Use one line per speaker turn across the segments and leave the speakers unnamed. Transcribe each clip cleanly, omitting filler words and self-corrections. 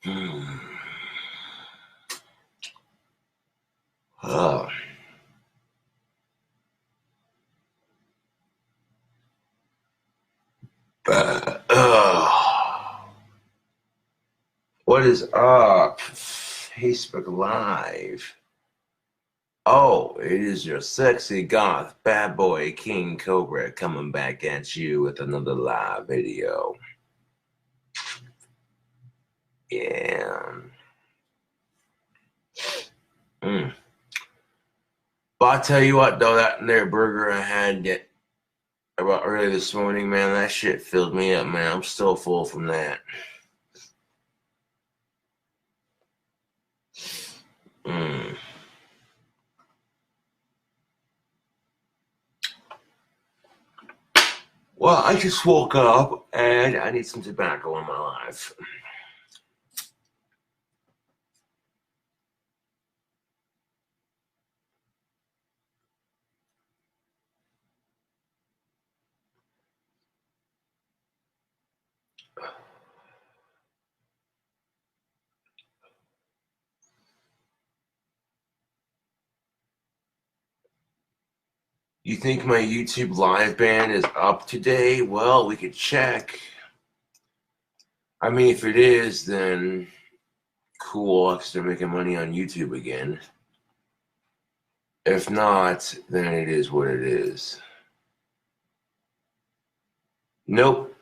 Oh. What is up? Facebook Live. Oh, it is your sexy goth bad boy King Cobra coming back at you with another live video. Yeah. But I'll tell you what, though, that there burger I had about early this morning, man, that shit filled me up, man. I'm still full from that. Well, I just woke up and I need some tobacco in my life. You think my YouTube live ban is up today? Well, we could check. I mean, if it is, then cool, I can start making money on YouTube again. If not, then it is what it is. Nope.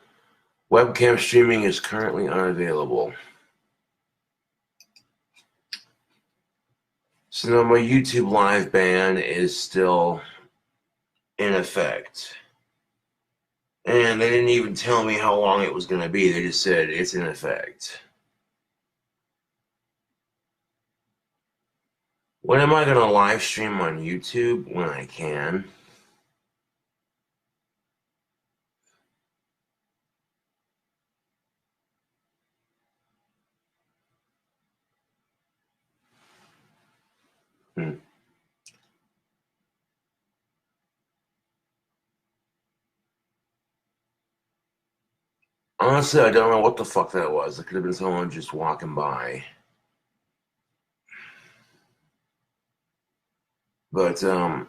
Webcam streaming is currently unavailable. So now my YouTube live ban is still in effect. And they didn't even tell me how long it was going to be. They just said it's in effect. When am I going to live stream on YouTube? When I can. Honestly, I don't know what the fuck that was. It could have been someone just walking by. But, I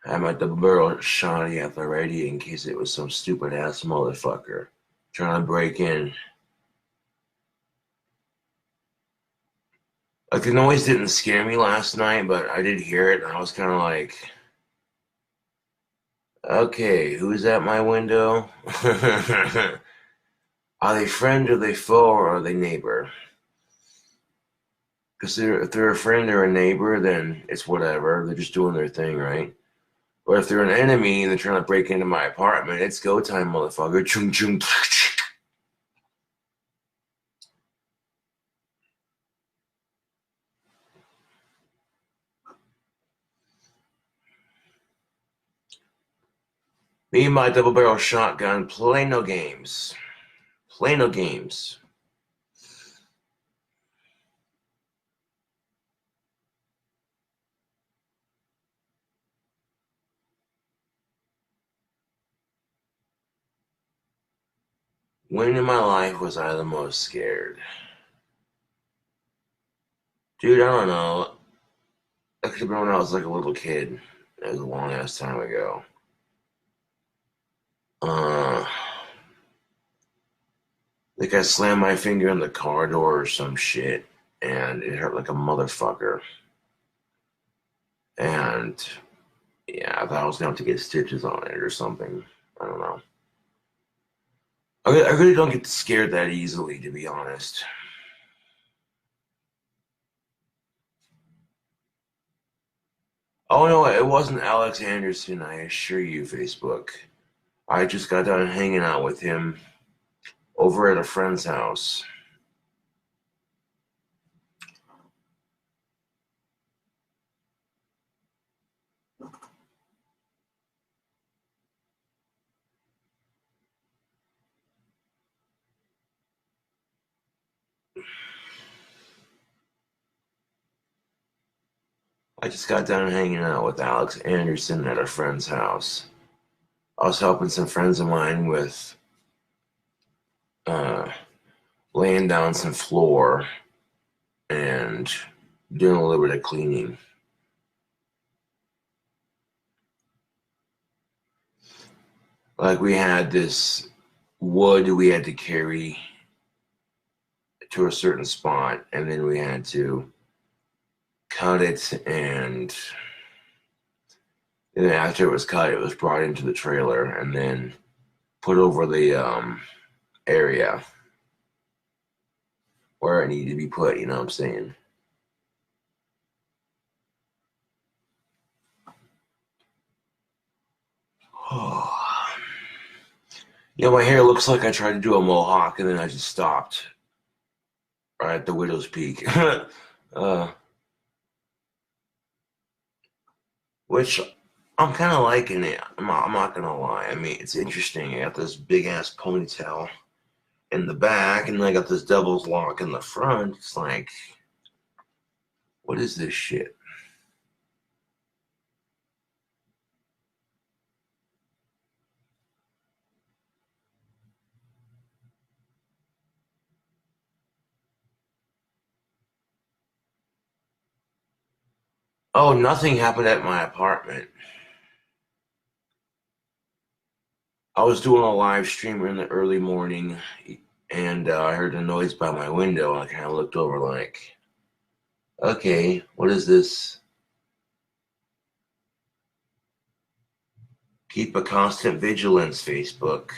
had my double barrel shotty at the ready in case it was some stupid ass motherfucker trying to break in. Like, the noise didn't scare me last night, but I did hear it, and I was kind of like, okay, who's at my window? Are they friend, or they foe, or are they neighbor? Because if they're a friend or a neighbor, then it's whatever. They're just doing their thing, right? But if they're an enemy and they're trying to break into my apartment, it's go time, motherfucker. Chung chung. Me and my double barrel shotgun play no games. Play no games. When in my life was I the most scared? Dude, I don't know. That could have been when I was like a little kid. It was a long ass time ago. Like I slammed my finger in the car door or some shit, and it hurt like a motherfucker. And yeah, I thought I was going to have to get stitches on it or something. I don't know. I really don't get scared that easily, to be honest. Oh no, it wasn't Alex Anderson, I assure you, Facebook. I just got done hanging out with him over at a friend's house. I just got done hanging out with Alex Anderson at a friend's house. I was helping some friends of mine with laying laying down some floor and doing a little bit of cleaning. Like we had this wood we had to carry to a certain spot, and then we had to cut it, and then after it was cut, it was brought into the trailer and then put over the area where it needed to be put, you know what I'm saying? Yeah, my hair looks like I tried to do a mohawk and then I just stopped right at the widow's peak. Which I'm kind of liking it. I'm not gonna lie. I mean, it's interesting. I got this big ass ponytail in the back, and then I got this devil's lock in the front. It's like, what is this shit? Oh, nothing happened at my apartment. I was doing a live stream in the early morning, and I heard a noise by my window. I kind of looked over like, okay, what is this? Keep a constant vigilance, Facebook.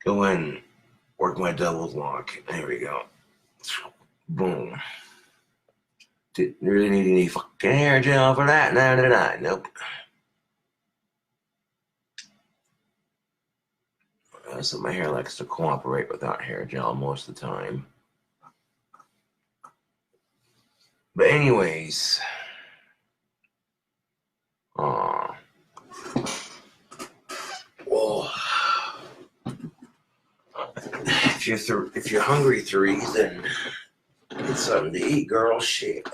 Go in, work my devil's lock. There we go. Boom. Didn't really need any fucking hair gel for that. No, did I? Nope. So my hair likes to cooperate without hair gel most of the time. But anyways, whoa. If you're hungry, three, then get something to eat, girl. Shit.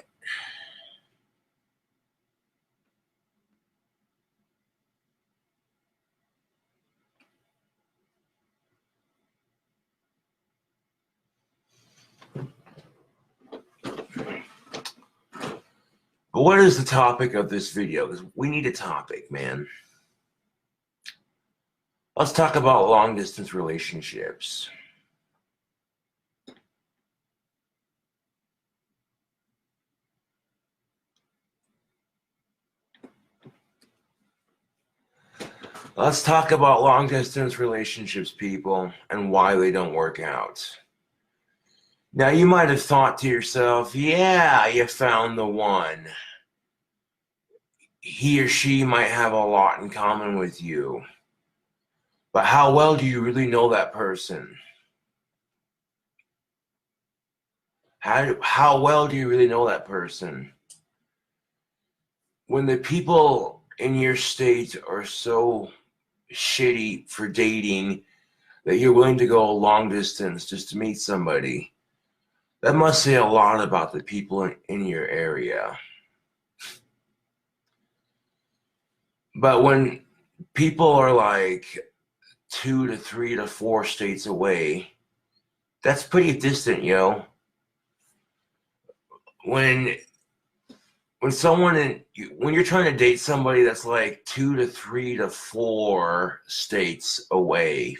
But what is the topic of this video? Because we need a topic, man. Let's talk about long distance relationships. Let's talk about long distance relationships, people, and why they don't work out. Now, you might have thought to yourself, yeah, you found the one. He or she might have a lot in common with you. But how well do you really know that person? How well do you really know that person? When the people in your state are so shitty for dating that you're willing to go a long distance just to meet somebody, that must say a lot about the people in your area. But when people are like 2 to 3 to 4 states away, that's pretty distant, yo. When you're trying to date somebody that's like 2 to 3 to 4 states away,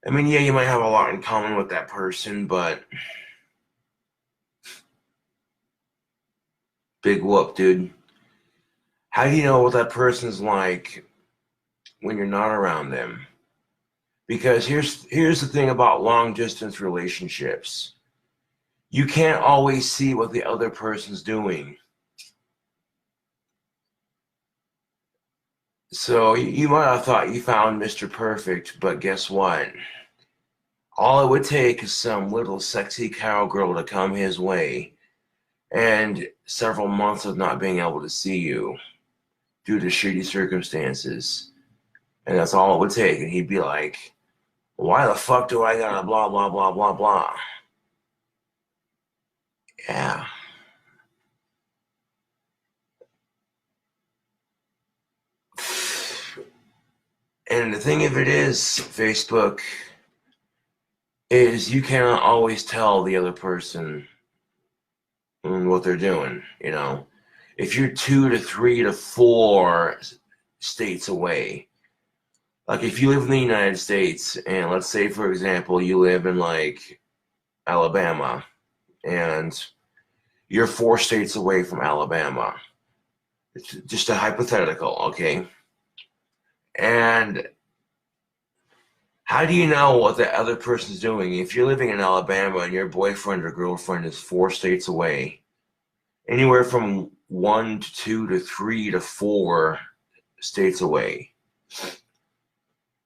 I mean, yeah, you might have a lot in common with that person, but big whoop, dude. How do you know what that person's like when you're not around them? Because here's the thing about long distance relationships. You can't always see what the other person's doing. So you might have thought you found Mr. Perfect, but guess what? All it would take is some little sexy cowgirl to come his way, and several months of not being able to see you due to shitty circumstances. And that's all it would take. And he'd be like, why the fuck do I gotta blah, blah, blah, blah, blah? Yeah. And the thing of it is, Facebook, is you cannot always tell the other person what they're doing, you know. If you're 2 to 3 to 4 states away, like if you live in the United States, and let's say, for example, you live in like Alabama, and you're 4 states away from Alabama. It's just a hypothetical, okay? And how do you know what the other person's doing? If you're living in Alabama and your boyfriend or girlfriend is 4 states away, anywhere from 1 to 2 to 3 to 4 states away,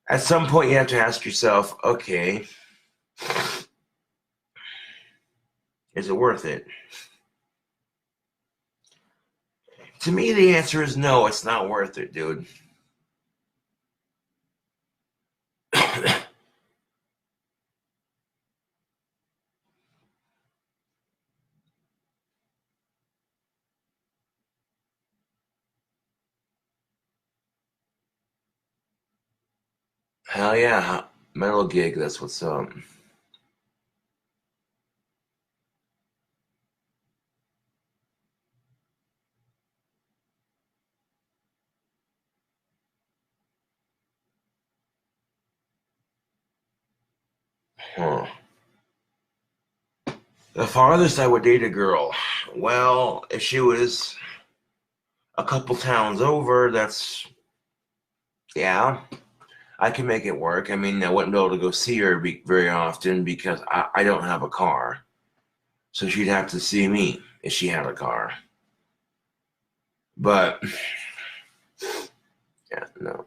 at some point you have to ask yourself, okay, is it worth it? To me, the answer is no, it's not worth it, dude. Hell yeah, Metal Gig, that's what's up. Huh. The farthest I would date a girl, well, if she was a couple towns over, that's, yeah, I can make it work. I mean, I wouldn't be able to go see her very often because I don't have a car. So she'd have to see me if she had a car. But, yeah, no.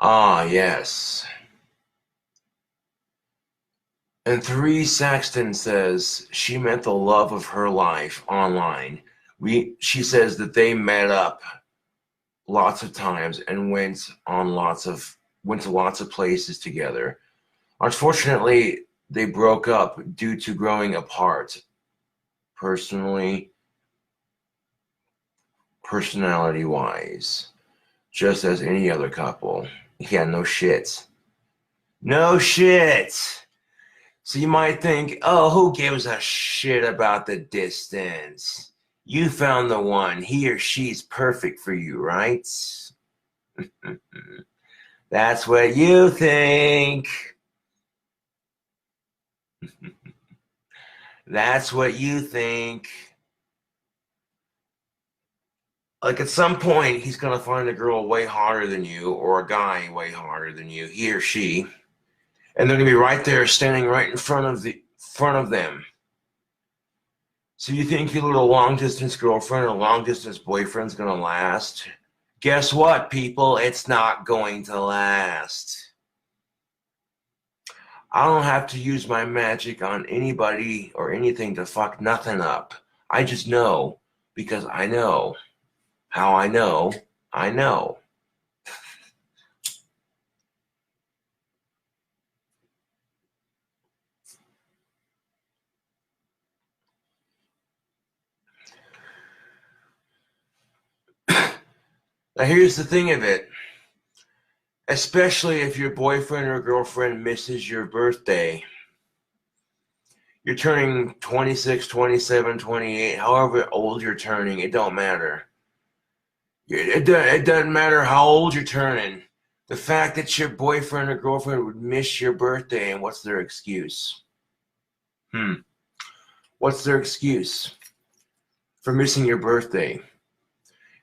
Ah, yes. And 3 Saxton says she met the love of her life online. She says that they met up lots of times and went to lots of places together. Unfortunately, they broke up due to growing apart, personally, personality-wise, just as any other couple. Yeah, no shit. No shit. So you might think, oh, who gives a shit about the distance? You found the one. He or she's perfect for you, right? That's what you think. That's what you think. Like at some point, he's going to find a girl way harder than you, or a guy way harder than you, he or she, and they're going to be right there, standing right in front of them. So you think your little long distance girlfriend or long distance boyfriend's going to last? Guess what, people? It's not going to last. I don't have to use my magic on anybody or anything to fuck nothing up. I just know, because I know. How I know? I know. Now here's the thing of it. Especially if your boyfriend or girlfriend misses your birthday. You're turning 26, 27, 28, however old you're turning, it don't matter. It doesn't matter how old you're turning. The fact that your boyfriend or girlfriend would miss your birthday, and what's their excuse? What's their excuse? for missing your birthday.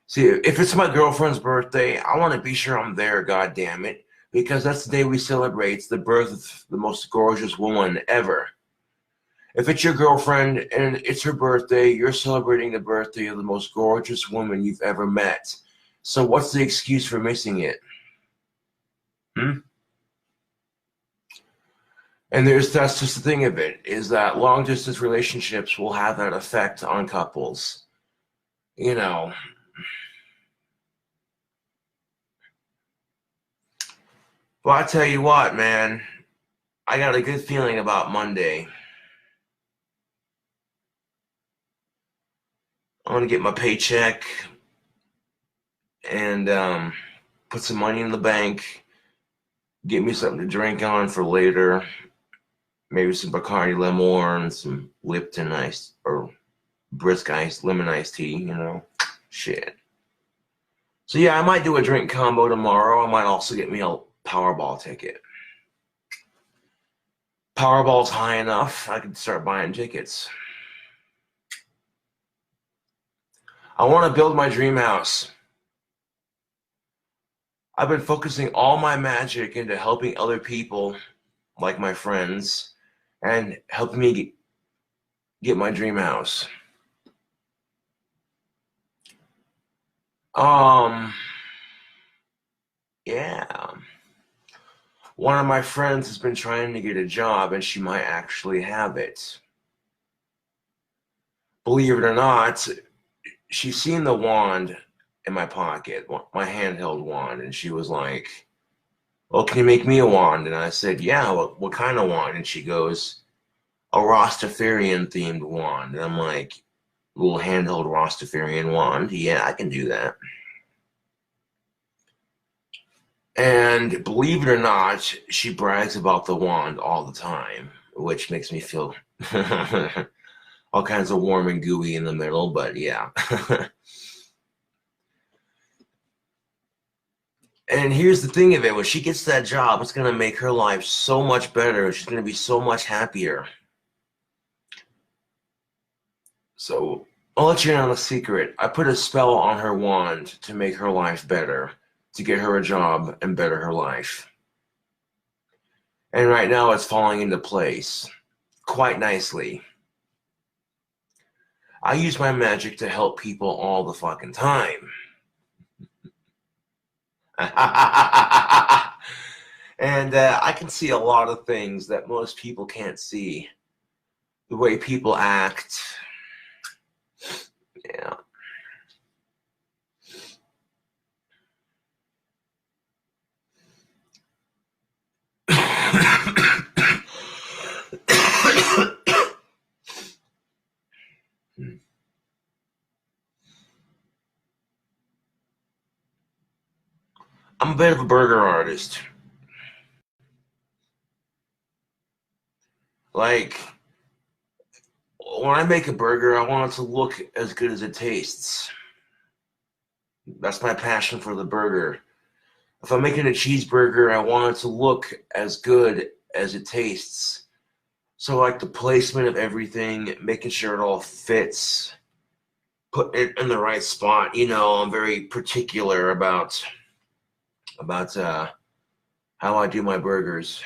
See, if it's my girlfriend's birthday, I want to be sure I'm there, God damn it, because that's the day we celebrate the birth of the most gorgeous woman ever. If it's your girlfriend and it's her birthday, you're celebrating the birthday of the most gorgeous woman you've ever met. So what's the excuse for missing it? And that's just the thing of it, is that long distance relationships will have that effect on couples. You know. Well, I tell you what, man, I got a good feeling about Monday. I'm gonna get my paycheck and put some money in the bank, get me something to drink on for later. Maybe some Bacardi Limon and some Lipton ice or brisk ice, lemon iced tea, you know. Shit. So yeah, I might do a drink combo tomorrow. I might also get me a Powerball ticket. Powerball's high enough, I can start buying tickets. I want to build my dream house. I've been focusing all my magic into helping other people, like my friends, and helping me get my dream house. Yeah. One of my friends has been trying to get a job, and she might actually have it. Believe it or not, she's seen the wand in my pocket, my handheld wand, and she was like, well, can you make me a wand? And I said, yeah, what kind of wand? And she goes, a Rastafarian themed wand. And I'm like, little handheld Rastafarian wand? Yeah, I can do that. And believe it or not, she brags about the wand all the time, which makes me feel all kinds of warm and gooey in the middle, but yeah. And here's the thing of it, when she gets that job, it's going to make her life so much better. She's going to be so much happier. So I'll let you in on a secret. I put a spell on her wand to make her life better, to get her a job and better her life. And right now it's falling into place quite nicely. I use my magic to help people all the fucking time. And I can see a lot of things that most people can't see. The way people act. Yeah. I'm a bit of a burger artist. Like, when I make a burger, I want it to look as good as it tastes. That's my passion for the burger. If I'm making a cheeseburger, I want it to look as good as it tastes. So like the placement of everything, making sure it all fits, put it in the right spot. You know, I'm very particular about how I do my burgers.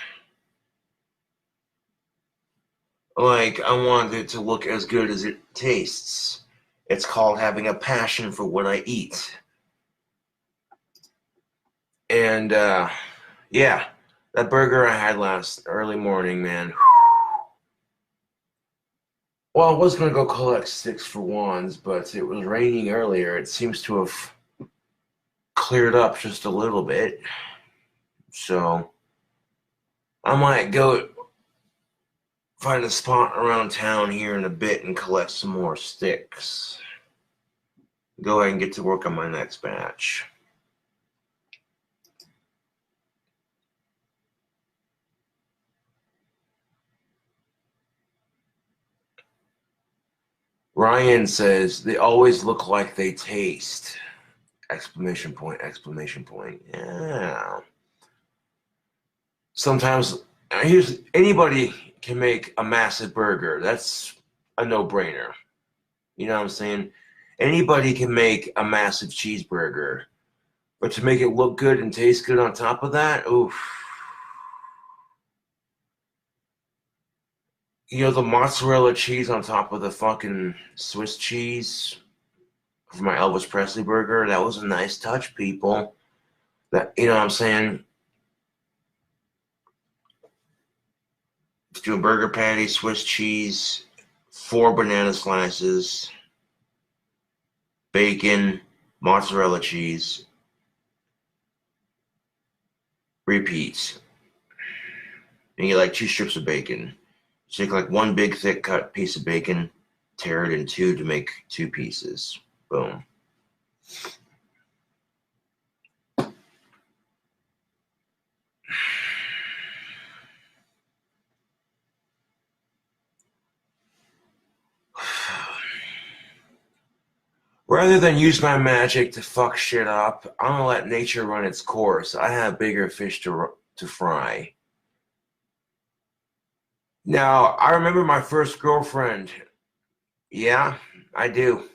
Like, I want it to look as good as it tastes. It's called having a passion for what I eat. And yeah, that burger I had last early morning, man. Well, I was going to go collect sticks for wands, but it was raining earlier. It seems to have cleared up just a little bit. So I might go find a spot around town here in a bit and collect some more sticks. Go ahead and get to work on my next batch. Ryan says, they always look like they taste. Exclamation point, exclamation point. Yeah. Sometimes, anybody can make a massive burger. That's a no-brainer. You know what I'm saying? Anybody can make a massive cheeseburger, but to make it look good and taste good on top of that, oof. You know, the mozzarella cheese on top of the fucking Swiss cheese for my Elvis Presley burger, that was a nice touch, people. That, you know what I'm saying? Let's do a burger patty, Swiss cheese, 4 banana slices, bacon, mozzarella cheese. Repeat. And you get like 2 strips of bacon. So you take like 1 big thick cut piece of bacon, tear it in 2 to make 2 pieces. Boom. Rather than use my magic to fuck shit up, I'm gonna let nature run its course. I have bigger fish to fry. Now, I remember my first girlfriend. Yeah, I do.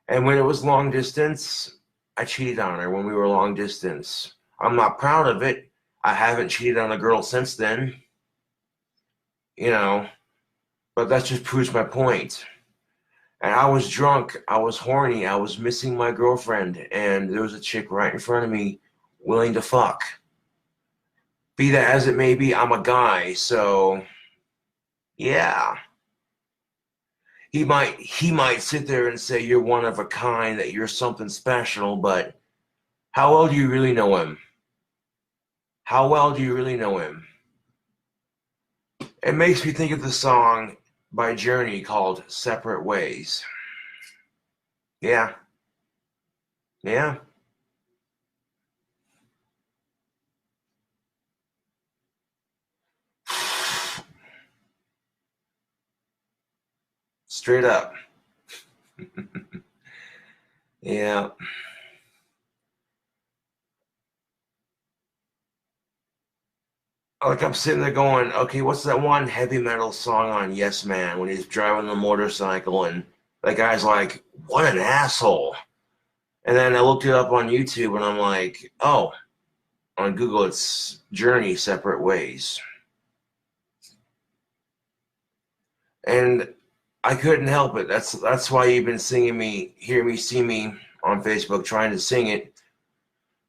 And when it was long distance, I cheated on her when we were long distance. I'm not proud of it. I haven't cheated on a girl since then. You know, but that just proves my point. And I was drunk, I was horny, I was missing my girlfriend, and there was a chick right in front of me willing to fuck. Be that as it may be, I'm a guy, so yeah. He might sit there and say you're one of a kind, that you're something special, but how well do you really know him? How well do you really know him? It makes me think of the song by Journey called Separate Ways. Yeah. Yeah. Straight up. Yeah. Like I'm sitting there going, okay, what's that one heavy metal song on Yes Man when he's driving the motorcycle and that guy's like, what an asshole. And then I looked it up on YouTube and I'm like, oh, on Google it's Journey Separate Ways. And I couldn't help it. That's why you've been singing me, hear me, see me on Facebook trying to sing it.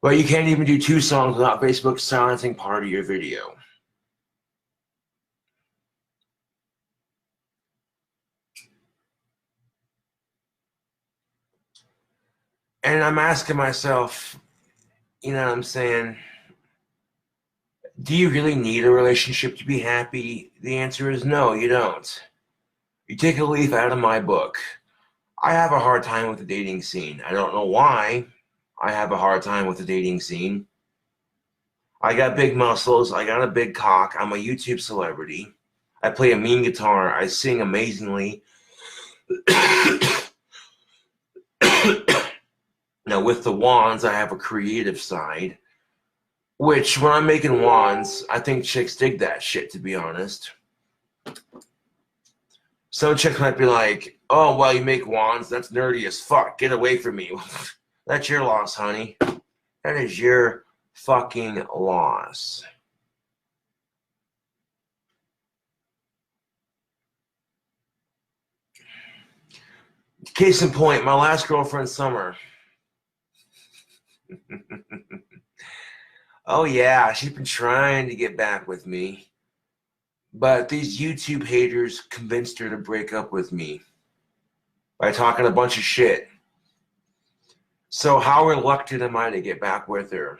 But you can't even do 2 songs without Facebook silencing part of your video. And I'm asking myself, you know what I'm saying? Do you really need a relationship to be happy? The answer is no, you don't. You take a leaf out of my book. I have a hard time with the dating scene. I don't know why I have a hard time with the dating scene. I got big muscles. I got a big cock. I'm a YouTube celebrity. I play a mean guitar. I sing amazingly. Now, with the wands, I have a creative side, which when I'm making wands, I think chicks dig that shit, to be honest. Some chicks might be like, oh, well, you make wands? That's nerdy as fuck. Get away from me. That's your loss, honey. That is your fucking loss. Case in point, my last girlfriend, Summer. Oh, yeah, she's been trying to get back with me. But these YouTube haters convinced her to break up with me by talking a bunch of shit. So how reluctant am I to get back with her?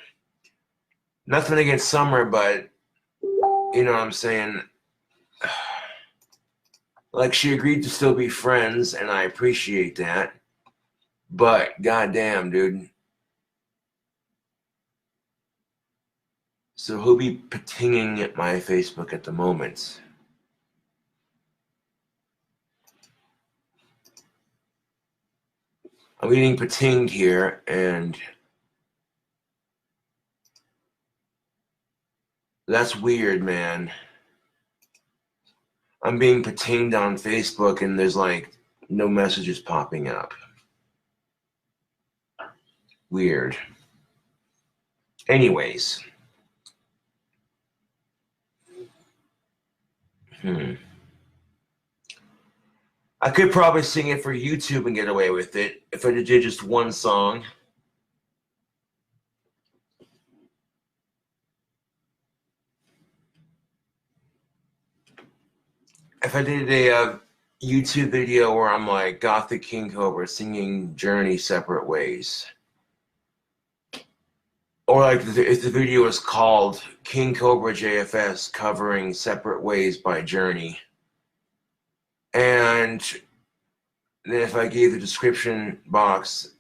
Nothing against Summer, but you know what I'm saying? Like, she agreed to still be friends, and I appreciate that. But goddamn, dude. So who'll be patinging at my Facebook at the moment? I'm getting patinged here, and that's weird, man. I'm being patinged on Facebook, and there's like no messages popping up. Weird. Anyways. I could probably sing it for YouTube and get away with it if I did just one song. If I did a YouTube video where I'm like Gothic King Cobra singing Journey Separate Ways. Or like if the video was called KingCobraJFS covering Separate Ways by Journey. And then if I gave the description box,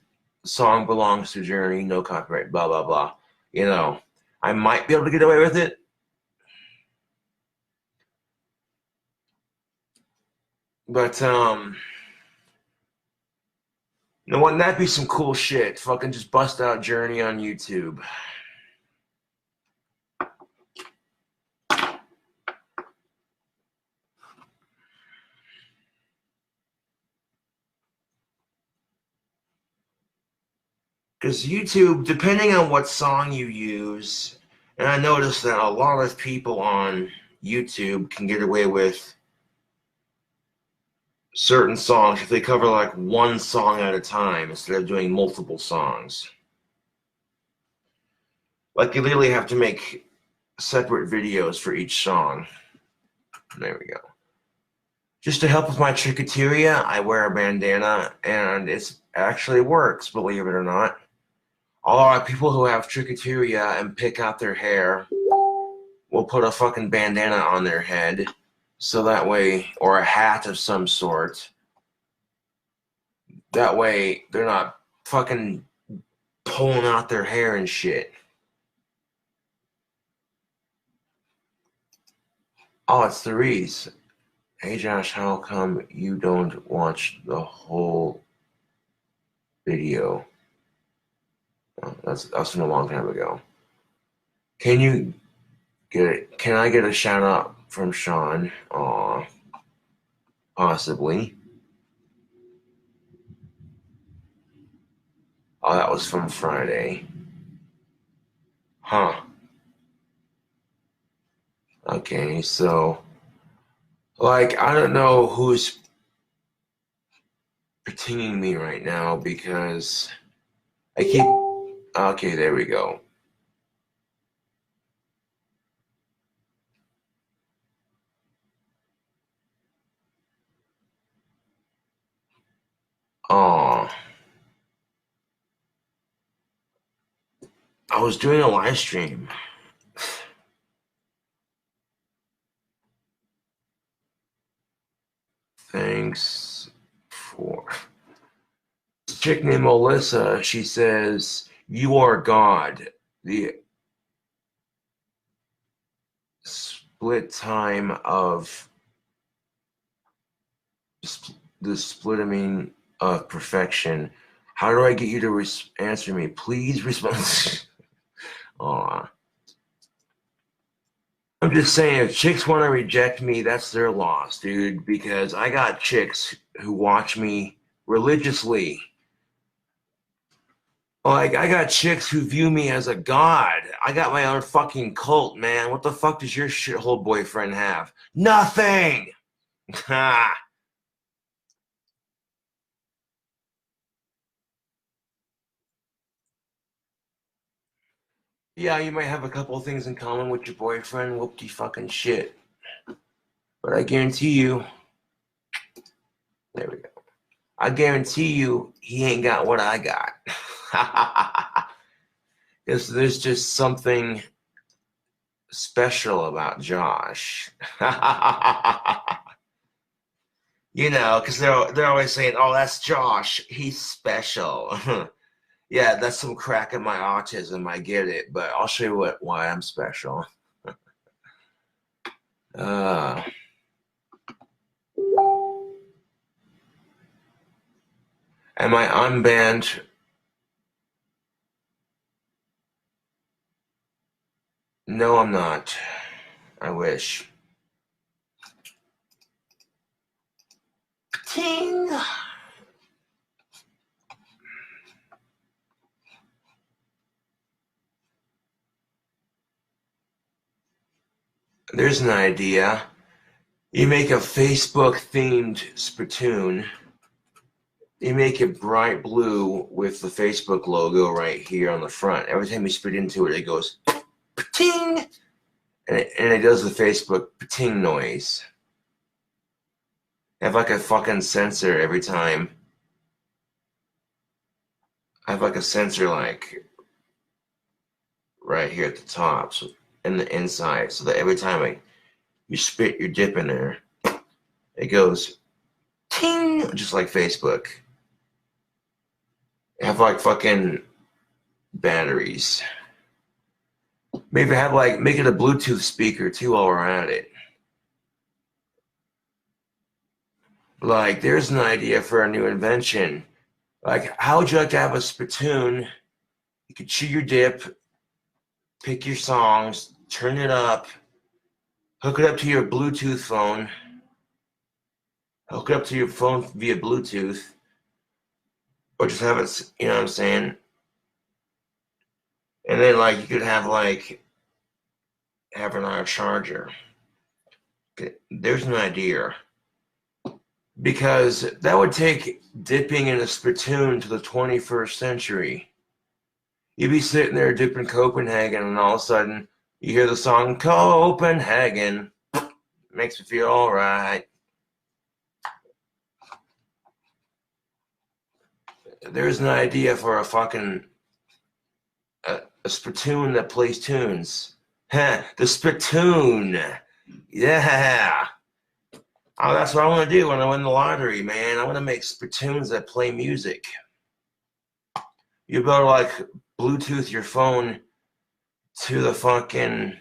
song belongs to Journey, no copyright, blah, blah, blah. You know, I might be able to get away with it. But, you know, wouldn't that be some cool shit? Fucking just bust out Journey on YouTube. Because YouTube, depending on what song you use, and I noticed that a lot of people on YouTube can get away with certain songs if they cover like one song at a time instead of doing multiple songs. Like you literally have to make separate videos for each song. There we go. Just to help with my trichoteria, I wear a bandana, and it actually works, believe it or not. A lot of people who have trichoteria and pick out their hair will put a fucking bandana on their head, so that way, or a hat of some sort. That way, they're not fucking pulling out their hair and shit. Oh, it's the Reese. Hey Josh, how come you don't watch the whole video? Oh, that's from a long time ago. Can I get a shout out from Sean? Aw, possibly. Oh, that was from Friday. Huh. Okay, so, like, I don't know who's pinging me right now because I keep... Okay, there we go. Oh, I was doing a live stream. Thanks for... Chick named Melissa, she says, "You are God." The split time of the splitting of perfection. How do I get you to answer me? Please respond. Aw. I'm just saying, if chicks want to reject me, that's their loss, dude, because I got chicks who watch me religiously. Like, I got chicks who view me as a god. I got my own fucking cult, man. What the fuck does your shithole boyfriend have? Nothing! Ha! Yeah, you might have a couple of things in common with your boyfriend. Whoop-de fucking shit. But I guarantee you... There we go. I guarantee you he ain't got what I got. Because there's just something special about Josh. You know, because they're always saying, "Oh, that's Josh. He's special." Yeah, that's some crack in my autism. I get it, but I'll show you why I'm special. Am I unbanned? No, I'm not. I wish. Ting! There's an idea. You make a Facebook-themed spittoon. You make it bright blue with the Facebook logo right here on the front. Every time you spit into it, it goes pa-ting! And it does the Facebook pa-ting noise. I have like a fucking sensor every time. I have like a sensor like right here at the top, so in the inside, so that every time you spit your dip in there, it goes ting, just like Facebook. I have like fucking batteries. Maybe have like make it a Bluetooth speaker too while we're at it. Like there's an idea for a new invention. Like how would you like to have a spittoon? You could chew your dip, pick your songs, turn it up, hook it up to your Bluetooth phone, hook it up to your phone via Bluetooth, or just have it, you know what I'm saying? And then like you could have like have it on a charger. There's an idea. Because that would take dipping in a spittoon to the 21st century. You'd be sitting there dipping Copenhagen, and all of a sudden you hear the song Copenhagen. Makes me feel all right. There's an idea for a fucking a spittoon that plays tunes. Huh, the spittoon. Yeah. Oh, that's what I want to do when I win the lottery, man. I want to make spittoons that play music. You better like Bluetooth your phone to the fucking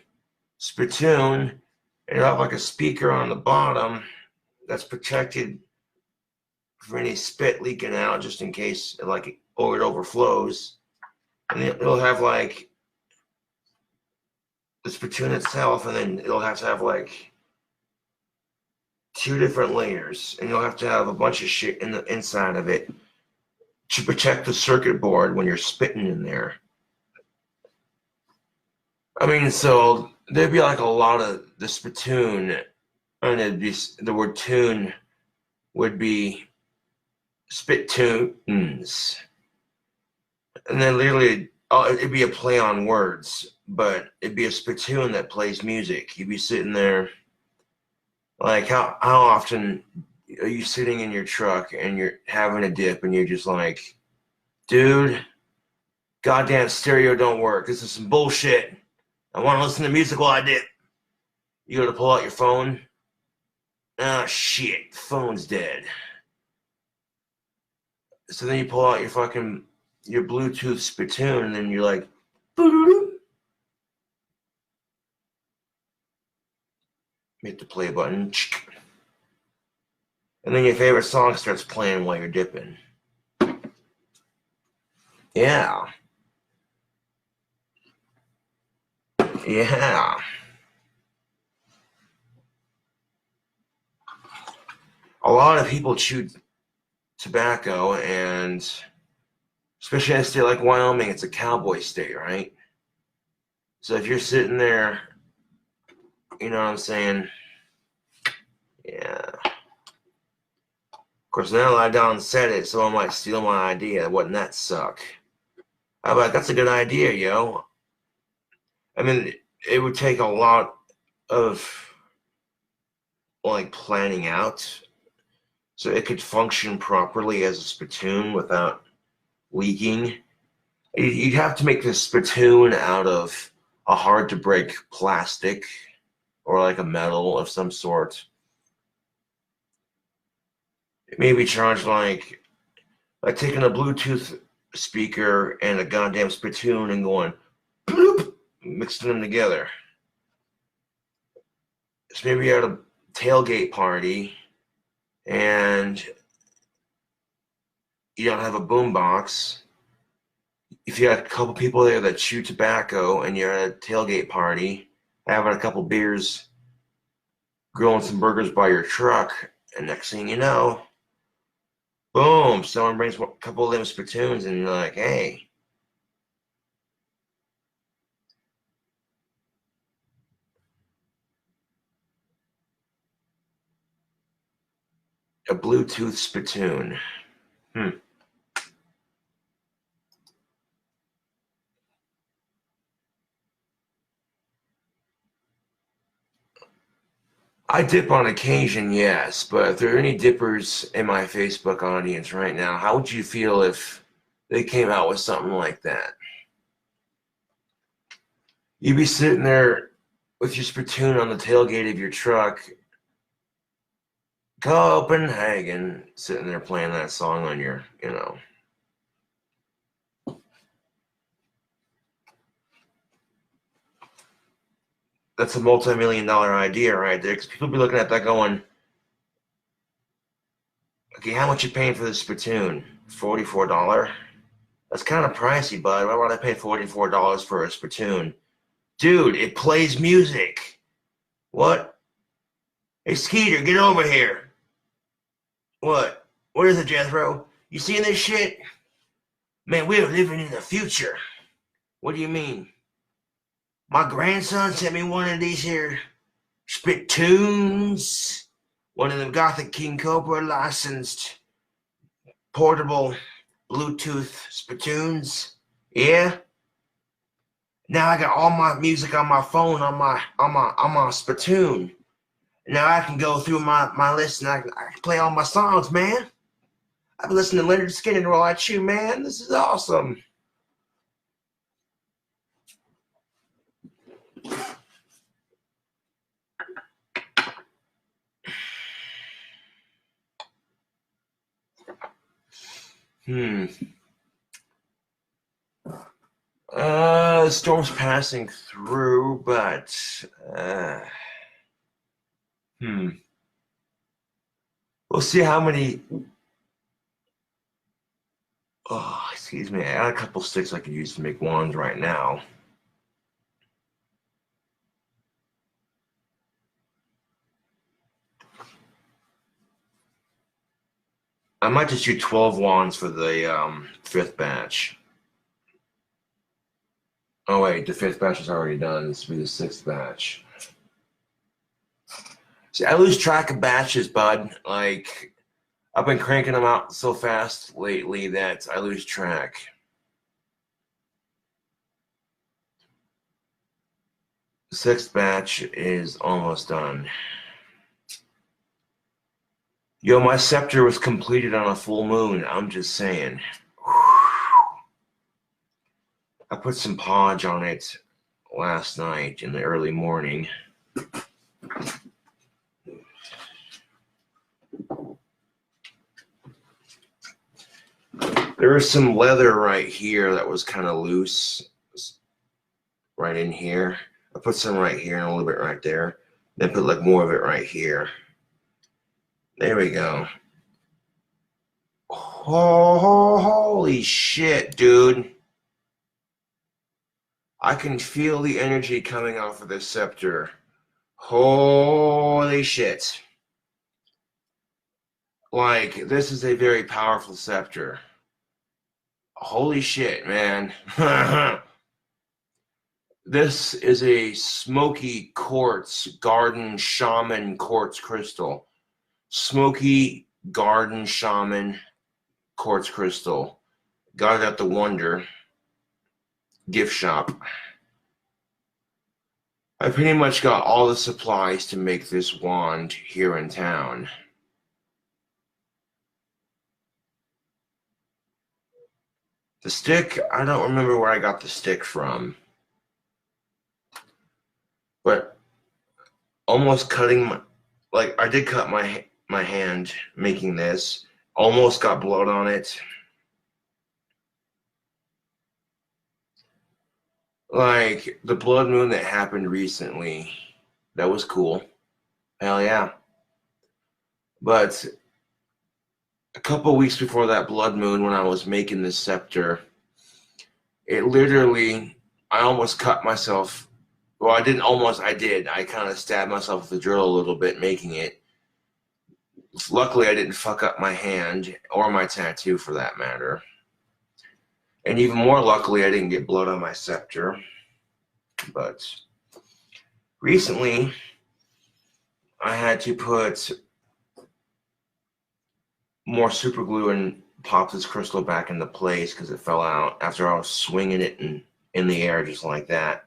spittoon, and you have like a speaker on the bottom that's protected for any spit leaking out, just in case like it overflows. And it'll have like the spittoon itself, and then it'll have to have like 2 different layers, and you'll have to have a bunch of shit in the inside of it to protect the circuit board when you're spitting in there. I mean, so there'd be like a lot of the spittoon, and it'd be the word tune would be spittoons, and then literally it'd be a play on words, but it'd be a spittoon that plays music. You'd be sitting there. Like how often are you sitting in your truck and you're having a dip and you're just like, dude, goddamn stereo don't work. This is some bullshit. I want to listen to music while I dip. You go to pull out your phone. Ah, shit, the phone's dead. So then you pull out your Bluetooth spittoon, and then you're like, hit the play button, and then your favorite song starts playing while you're dipping. Yeah. Yeah. A lot of people chew tobacco, and especially in a state like Wyoming, it's a cowboy state, right? So if you're sitting there, you know what I'm saying? Yeah. Of course, now I done said it, someone might steal my idea. Wouldn't that suck? How about that's a good idea, yo? I mean, it would take a lot of like planning out so it could function properly as a spittoon without leaking. You'd have to make this spittoon out of a hard to break plastic or like a metal of some sort. Maybe charge like taking a Bluetooth speaker and a goddamn spittoon and going bloop, mixing them together. So maybe you're at a tailgate party and you don't have a boombox. If you got a couple people there that chew tobacco and you're at a tailgate party, having a couple beers, grilling some burgers by your truck, and next thing you know, boom, someone brings a couple of them spittoons and you're like, hey. A Bluetooth spittoon. I dip on occasion, yes, but if there are any dippers in my Facebook audience right now, how would you feel if they came out with something like that? You'd be sitting there with your spittoon on the tailgate of your truck, Copenhagen, sitting there playing that song on your, That's a multi-million-dollar idea right there, because people be looking at that going, okay, how much you paying for this spittoon? $44? That's kind of pricey, bud. Why would I pay $44 for a spittoon? Dude, it plays music. What? Hey, Skeeter, get over here. What? What is it, Jethro? You seeing this shit? Man, we're living in the future. What do you mean? My grandson sent me one of these here spittoons. One of them Gothic King Cobra licensed portable Bluetooth spittoons. Yeah. Now I got all my music on my phone on my spittoon. Now I can go through my list and I can play all my songs, man. I've been listening to Leonard Skinner while I chew, man. This is awesome. The storm's passing through, but we'll see how many. Oh, excuse me. I got a couple sticks I could use to make wands right now. I might just do 12 wands for the 5th batch. Oh wait, the 5th batch is already done. This will be the 6th batch. See, I lose track of batches, bud. Like, I've been cranking them out so fast lately that I lose track. The 6th batch is almost done. Yo, my scepter was completed on a full moon. I'm just saying. I put some podge on it last night in the early morning. There was some leather right here that was kind of loose, right in here. I put some right here and a little bit right there. Then put like more of it right here. There we go. Oh, holy shit, dude. I can feel the energy coming off of this scepter. Holy shit. Like, this is a very powerful scepter. Holy shit, man. This is a smoky quartz garden shaman quartz crystal. Smoky garden shaman quartz crystal. Got it at the Wonder gift shop. I pretty much got all the supplies to make this wand here in town. The stick, I don't remember where I got the stick from. But almost cutting my, like, I did cut my hand making this. Almost got blood on it. Like, the blood moon that happened recently, that was cool. Hell yeah. But a couple weeks before that blood moon, when I was making this scepter, it literally, I almost cut myself. Well, I didn't almost, I did. I kind of stabbed myself with the drill a little bit making it. Luckily, I didn't fuck up my hand or my tattoo for that matter. And even more luckily, I didn't get blood on my scepter. But recently, I had to put more super glue and popped this crystal back into place because it fell out after I was swinging it in the air just like that.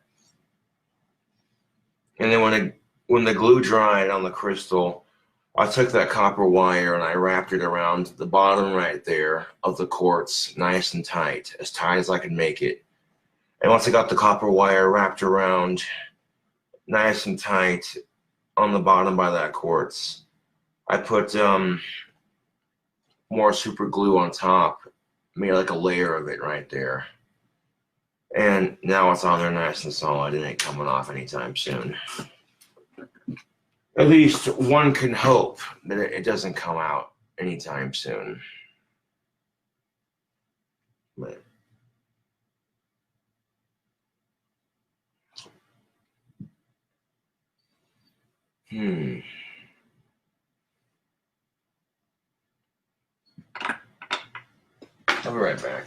And then when the glue dried on the crystal, I took that copper wire and I wrapped it around the bottom right there of the quartz nice and tight as I could make it. And once I got the copper wire wrapped around nice and tight on the bottom by that quartz, I put more super glue on top, made like a layer of it right there. And now it's on there nice and solid. It ain't coming off anytime soon. At least one can hope that it doesn't come out anytime soon. But I'll be right back.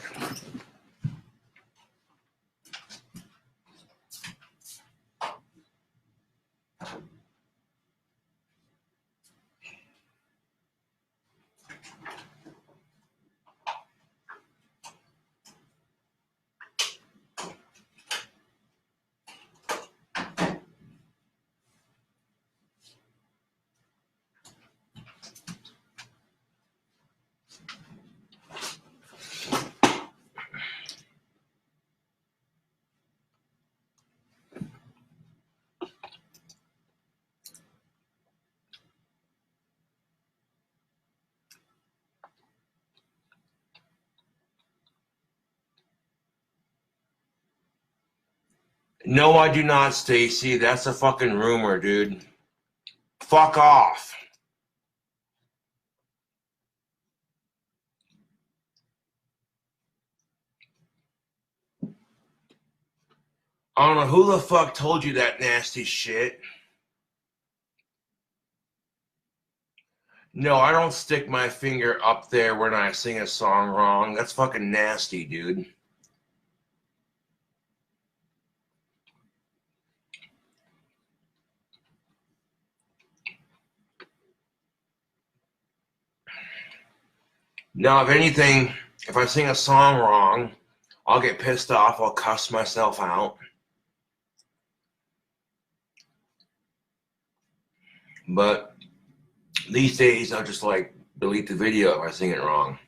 No, I do not, Stacy. That's a fucking rumor, dude. Fuck off. I don't know who the fuck told you that nasty shit. No, I don't stick my finger up there when I sing a song wrong. That's fucking nasty, dude. Now, if anything, if I sing a song wrong, I'll get pissed off. I'll cuss myself out. But these days, I'll just like delete the video if I sing it wrong.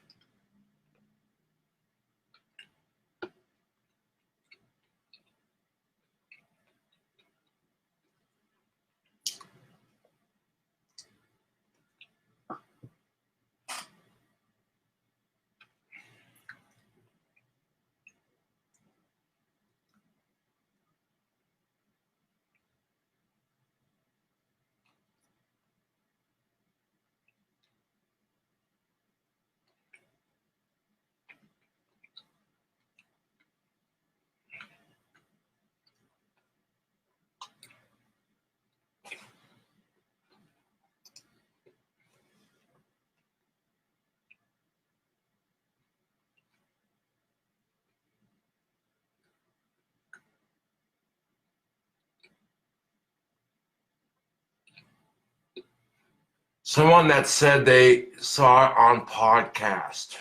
Someone that said they saw it on podcast.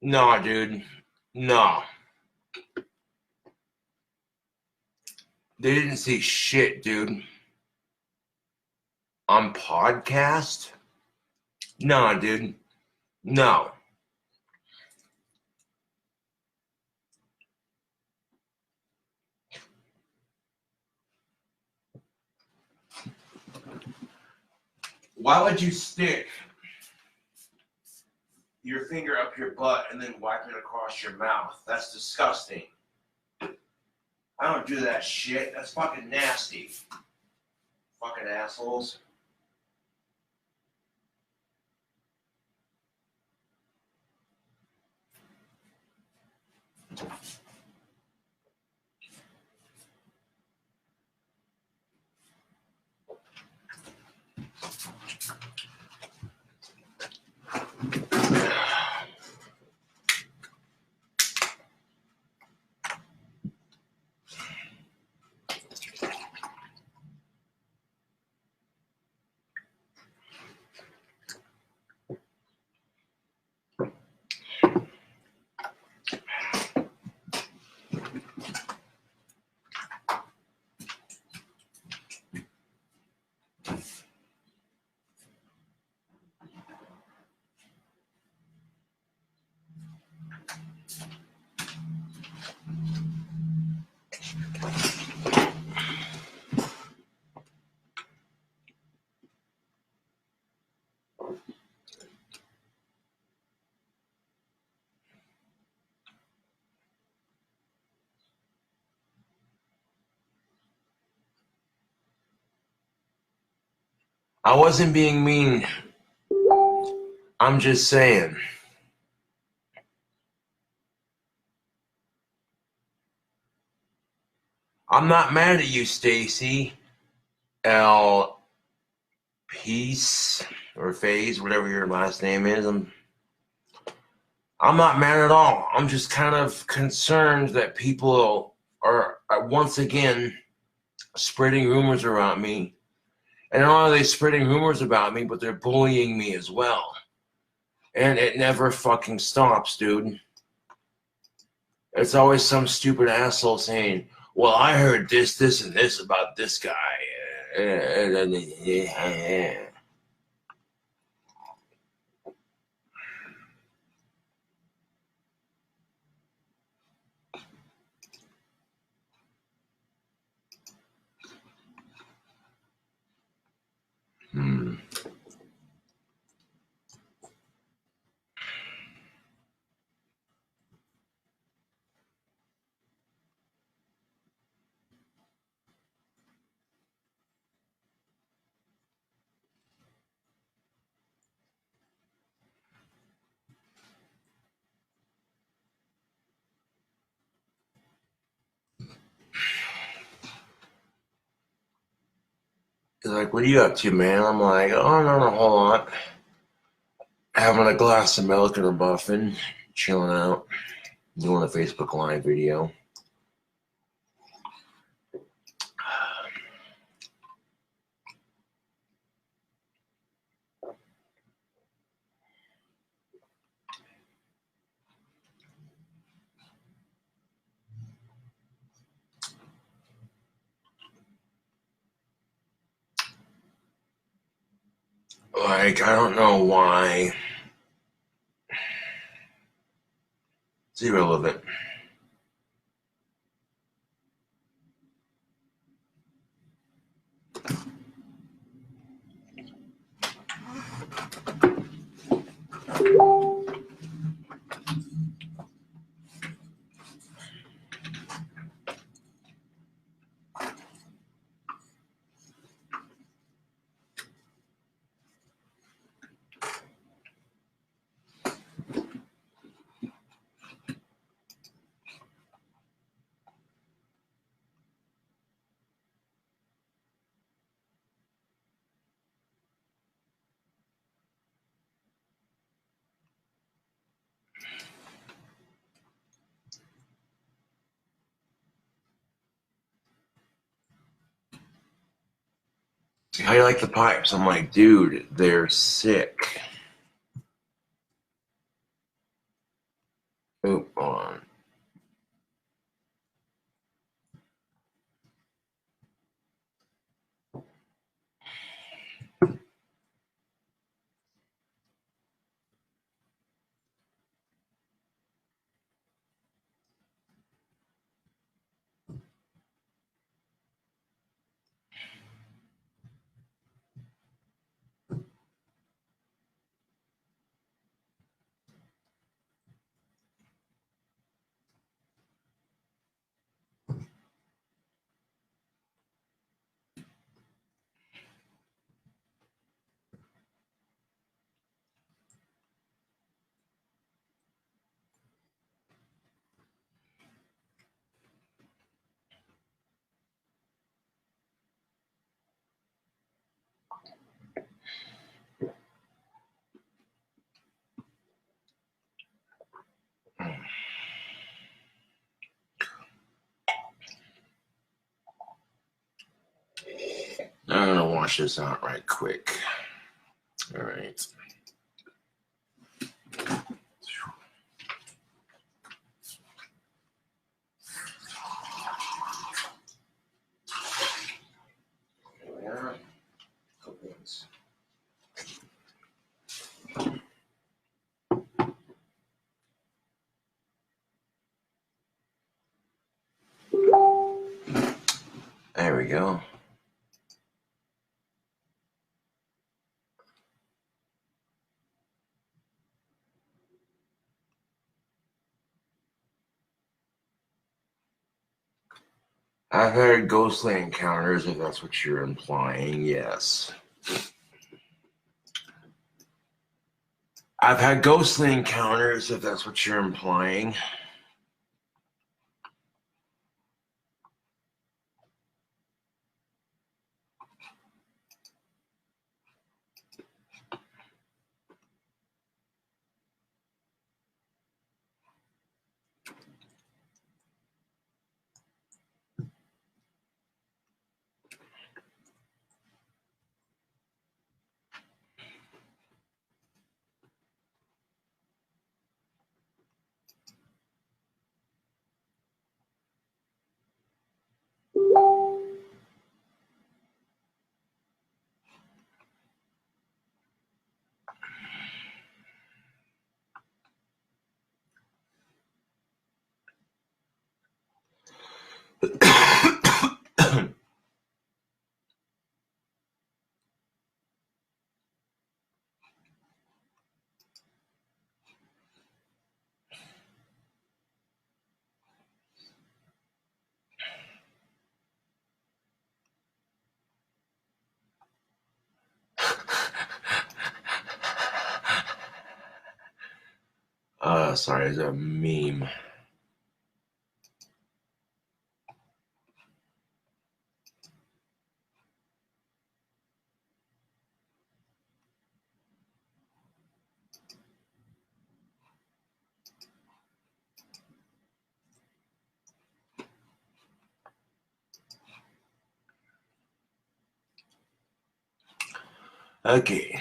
No, dude. No. They didn't see shit, dude. On podcast? No, dude. No. Why would you stick your finger up your butt and then wipe it across your mouth? That's disgusting. I don't do that shit. That's fucking nasty. Fucking assholes. I wasn't being mean. I'm just saying. I'm not mad at you, Stacy. L. Peace or Phase, whatever your last name is. I'm not mad at all. I'm just kind of concerned that people are once again spreading rumors around me. And not only are they spreading rumors about me, but they're bullying me as well. And it never fucking stops, dude. It's always some stupid asshole saying, well, I heard this, this, and this about this guy. He's like, what are you up to, man? I'm like, oh, not a whole lot. Having a glass of milk and a muffin, chilling out, doing a Facebook Live video. Like, I don't know why. It's irrelevant. How do you like the pipes? I'm like, dude, they're sick. Oop, hold on. I'm gonna wash this out right quick. All right. There we go. I've had ghostly encounters, if that's what you're implying, yes. I've had ghostly encounters, if that's what you're implying. Sorry, it's a meme. Okay.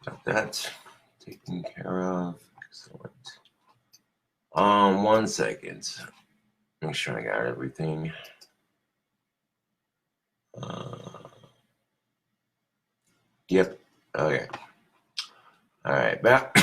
Got that taken care of. Excellent. 1 second. Make sure I got everything. Yep. Okay. All right. Back.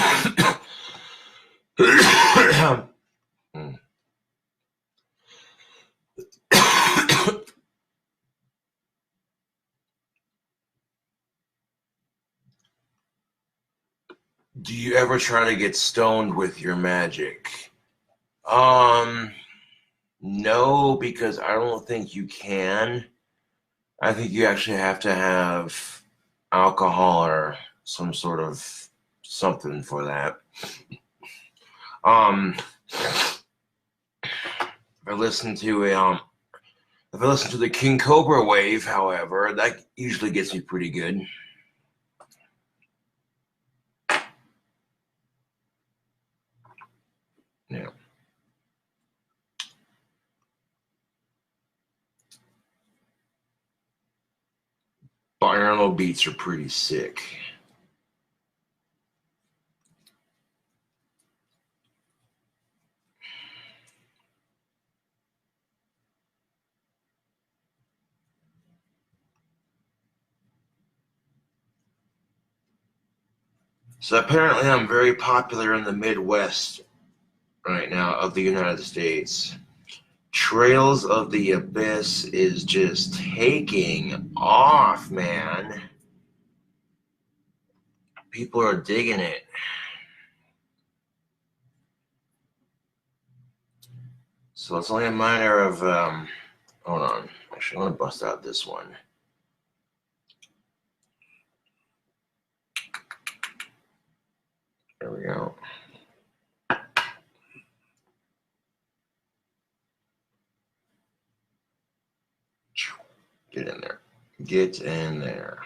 Do you ever try to get stoned with your magic? No, because I don't think you can. I think you actually have to have alcohol or some sort of something for that. If I listen to the King Cobra wave, however, that usually gets me pretty good. Yeah. Binaural beats are pretty sick. So apparently I'm very popular in the Midwest right now of the United States. Trails of the Abyss is just taking off, man. People are digging it. So it's only a matter of, hold on. Actually, I want to bust out this one. There we go. Get in there. Get in there.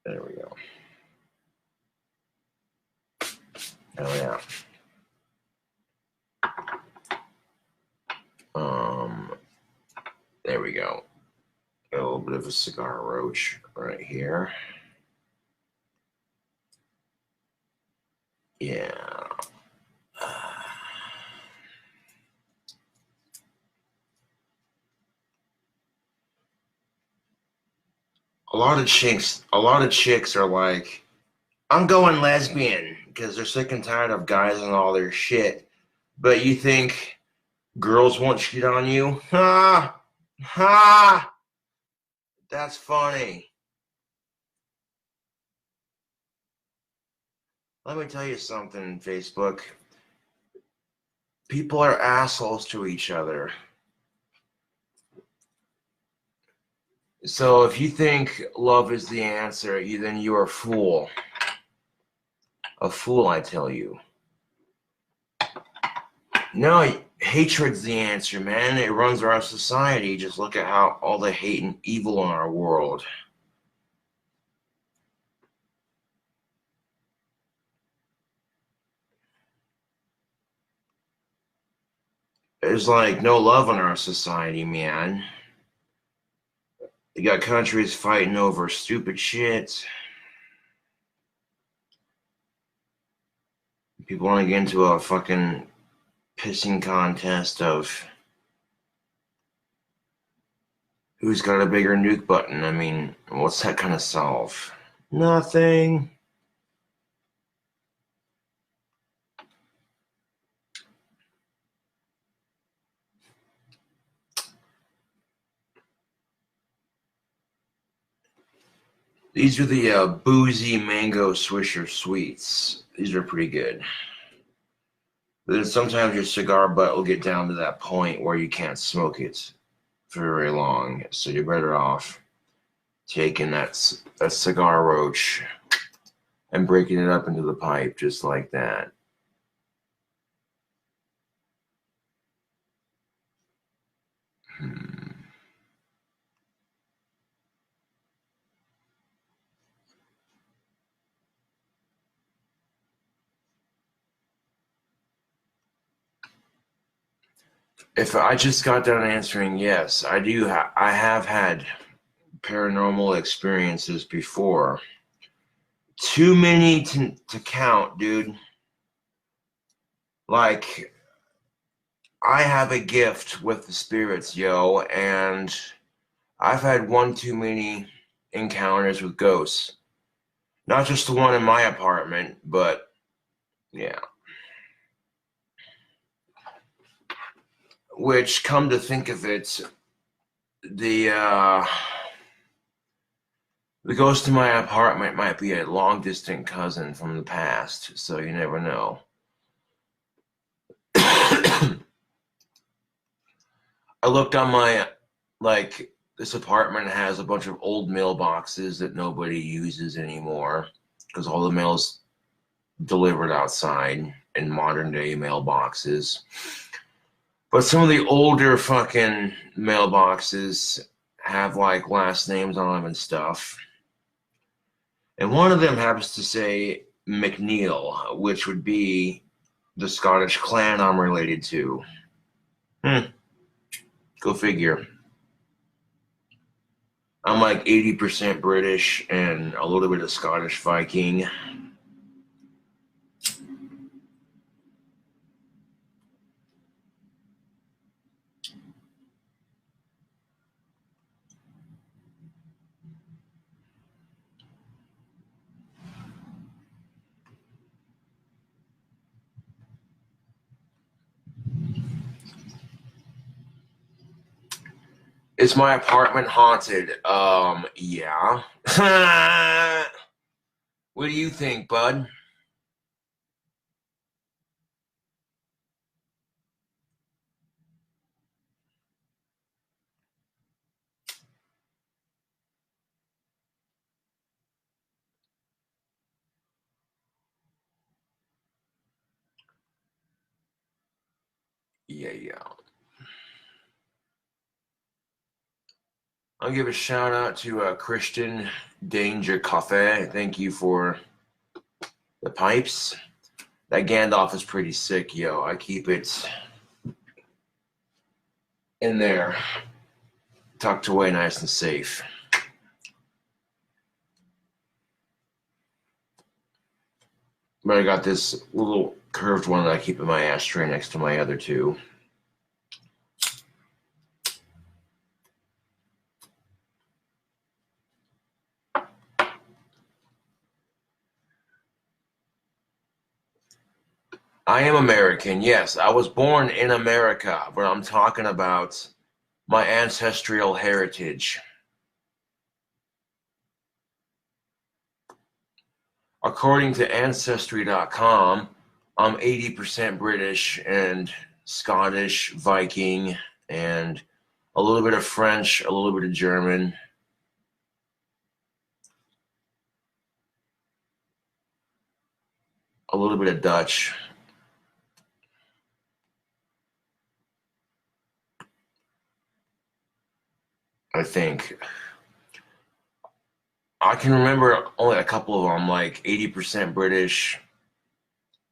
There we go. Oh yeah. There we go. A little bit of a cigar roach right here. Yeah. A lot of chicks are like, I'm going lesbian because they're sick and tired of guys and all their shit. But you think girls won't cheat on you? Ha! Ha! That's funny. Let me tell you something, Facebook. People are assholes to each other. So if you think love is the answer, then you're a fool. A fool, I tell you. No, hatred's the answer, man. It runs our society. Just look at how all the hate and evil in our world. There's like no love in our society, man. You got countries fighting over stupid shit. People want to get into a fucking pissing contest of who's got a bigger nuke button. I mean, what's that gonna solve? Nothing. These are the boozy mango Swisher sweets. These are pretty good. But then sometimes your cigar butt will get down to that point where you can't smoke it for very long. So you're better off taking that cigar roach and breaking it up into the pipe just like that. If I just got done answering yes, I do. I have had paranormal experiences before. Too many to count, dude. Like, I have a gift with the spirits, yo, and I've had one too many encounters with ghosts. Not just the one in my apartment, but yeah. Which, come to think of it, the ghost in my apartment might be a long-distant cousin from the past, so you never know. I looked on my, like, this apartment has a bunch of old mailboxes that nobody uses anymore because all the mail's delivered outside in modern-day mailboxes. But some of the older fucking mailboxes have, like, last names on them and stuff. And one of them happens to say McNeil, which would be the Scottish clan I'm related to. Go figure. I'm like 80% British and a little bit of Scottish Viking. Is my apartment haunted? Yeah. What do you think, bud? Yeah. I'll give a shout out to Christian Danger Cafe. Thank you for the pipes. That Gandalf is pretty sick, yo. I keep it in there, tucked away nice and safe. But I got this little curved one that I keep in my ashtray next to my other two. I am American, yes. I was born in America, but I'm talking about my ancestral heritage. According to Ancestry.com, I'm 80% British and Scottish, Viking, and a little bit of French, a little bit of German. a little bit of Dutch. I think. I can remember only a couple of them, like 80% British,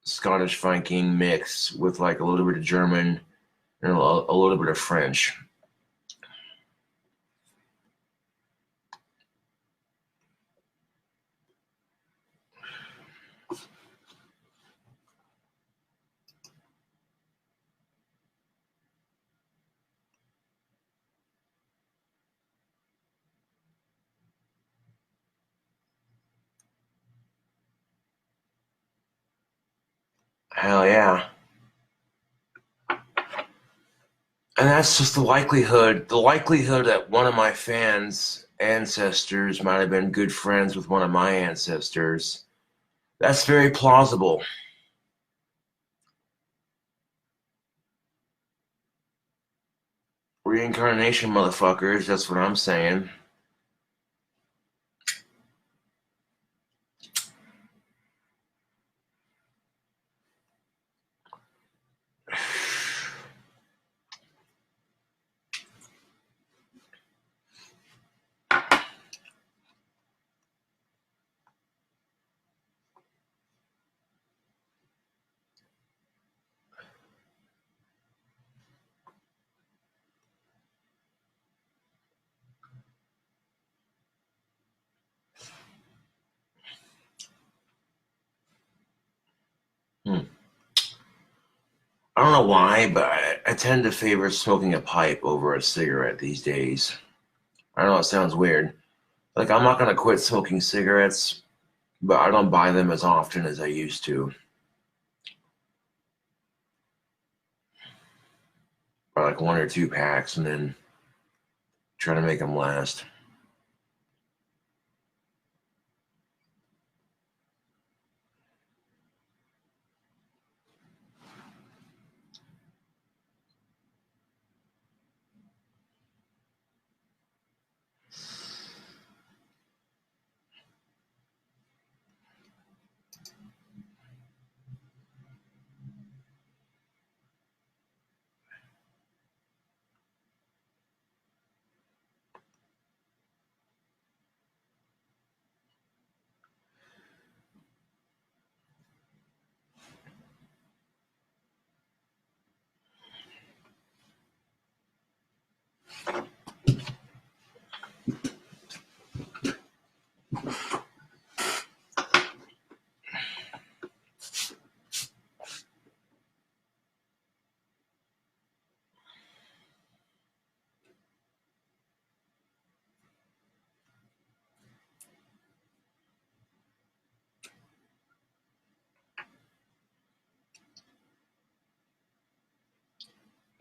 Scottish Viking mix with like a little bit of German and a little bit of French. Hell yeah. And that's just the likelihood. The likelihood that one of my fans' ancestors might have been good friends with one of my ancestors. That's very plausible. Reincarnation, motherfuckers. That's what I'm saying. Hmm. I don't know why, but I tend to favor smoking a pipe over a cigarette these days. I know it sounds weird. Like, I'm not going to quit smoking cigarettes, but I don't buy them as often as I used to. Or like 1 or 2 packs and then try to make them last.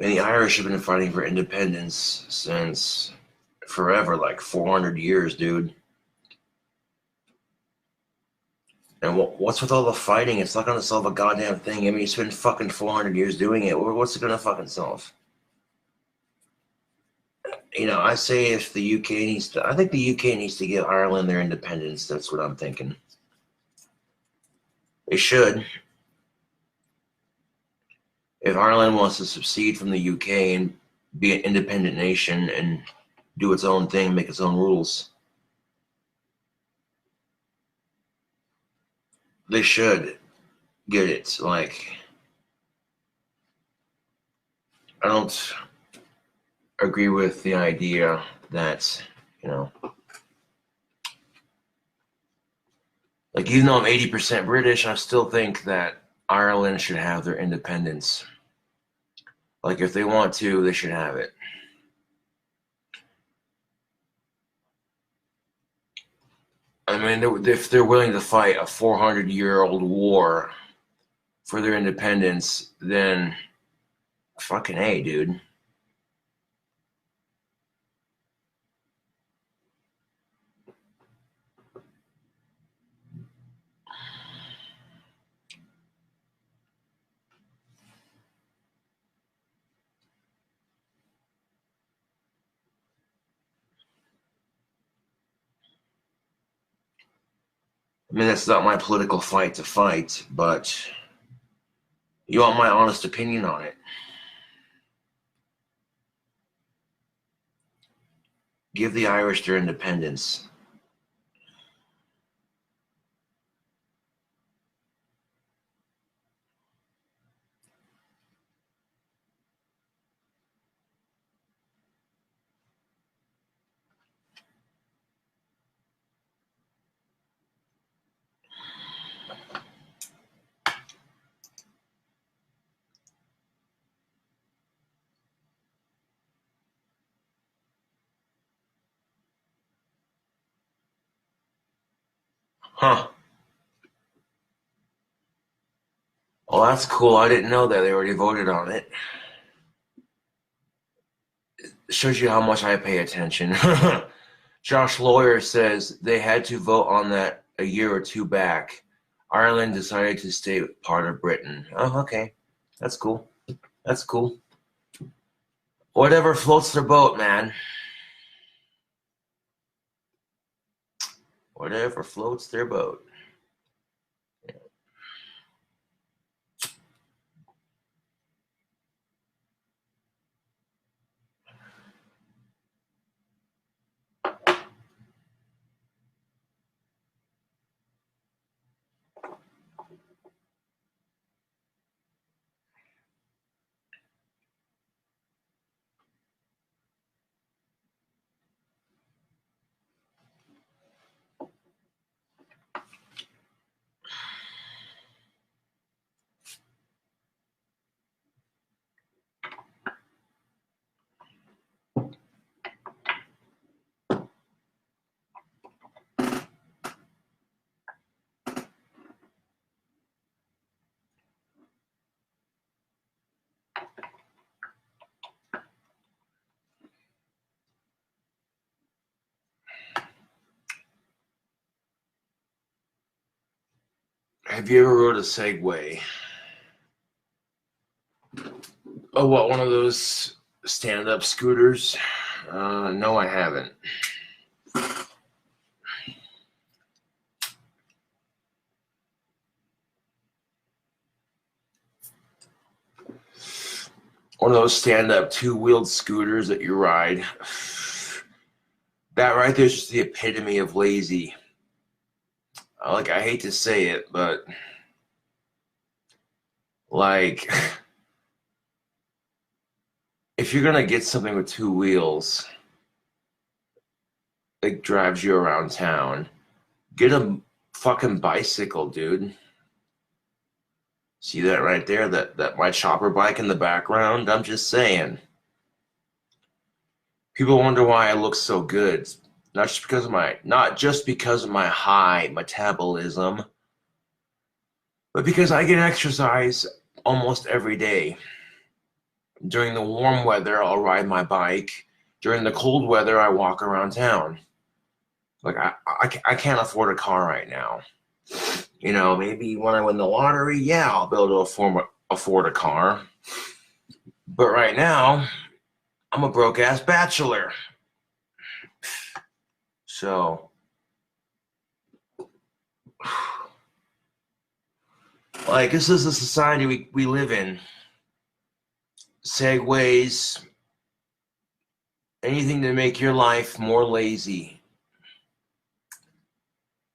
And the Irish have been fighting for independence since forever, like 400 years, dude. And what's with all the fighting? It's not going to solve a goddamn thing. I mean, you spend fucking 400 years doing it. What's it going to fucking solve? You know, I say if the UK needs to, I think the UK needs to give Ireland their independence. That's what I'm thinking. They should. If Ireland wants to secede from the UK and be an independent nation and do its own thing, make its own rules, they should get it. Like, I don't agree with the idea that, you know, like, even though I'm 80% British, I still think that Ireland should have their independence. Like, if they want to, they should have it. I mean, if they're willing to fight a 400-year-old war for their independence, then fucking A, dude. I mean, that's not my political fight to fight, but you want my honest opinion on it. Give the Irish their independence. Huh. Well, that's cool. I didn't know that they already voted on it. Shows you how much I pay attention. Josh Lawyer says they had to vote on that a year or two back. Ireland decided to stay part of Britain. Oh, okay. That's cool. That's cool. Whatever floats their boat, man. Whatever floats their boat. Have you ever rode a Segway? Oh, what, one of those stand-up scooters? No, I haven't. One of those stand-up two-wheeled scooters that you ride. That right there is just the epitome of lazy. Like, I hate to say it, but like, if you're gonna get something with two wheels, like drives you around town, get a fucking bicycle, dude. See that right there? That my chopper bike in the background? I'm just saying. People wonder why I look so good. Not just because of my high metabolism, but because I get exercise almost every day. During the warm weather, I'll ride my bike. During the cold weather, I walk around town. Like, I can't afford a car right now. You know, maybe when I win the lottery, yeah, I'll be able to afford a car. But right now, I'm a broke-ass bachelor. So, like, this is the society we live in. Segways, anything to make your life more lazy.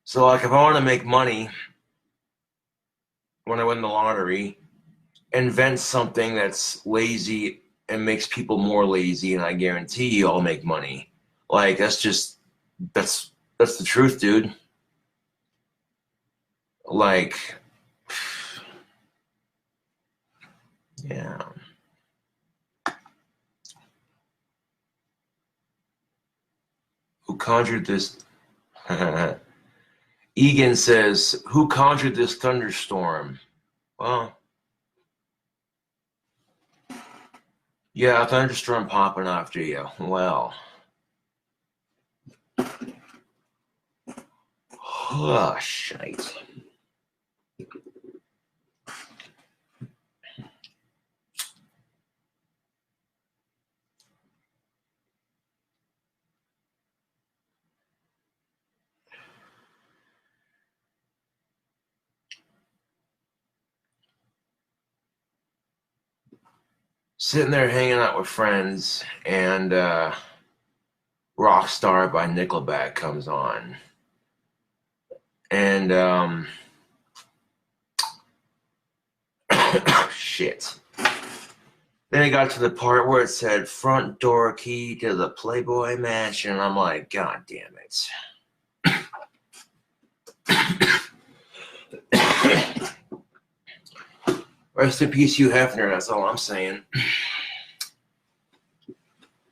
So, like, if I want to make money when I win the lottery, invent something that's lazy and makes people more lazy, and I guarantee you I'll make money. Like, that's the truth, dude. Like, yeah. Who conjured this? Egan says, who conjured this thunderstorm? Well, yeah, a thunderstorm popping after you. Well, oh, shite. sitting there hanging out with friends, and Rockstar by Nickelback comes on. And shit. Then it got to the part where it said front door key to the Playboy Mansion, and I'm like, God damn it. Rest in peace, Hugh Hefner, that's all I'm saying.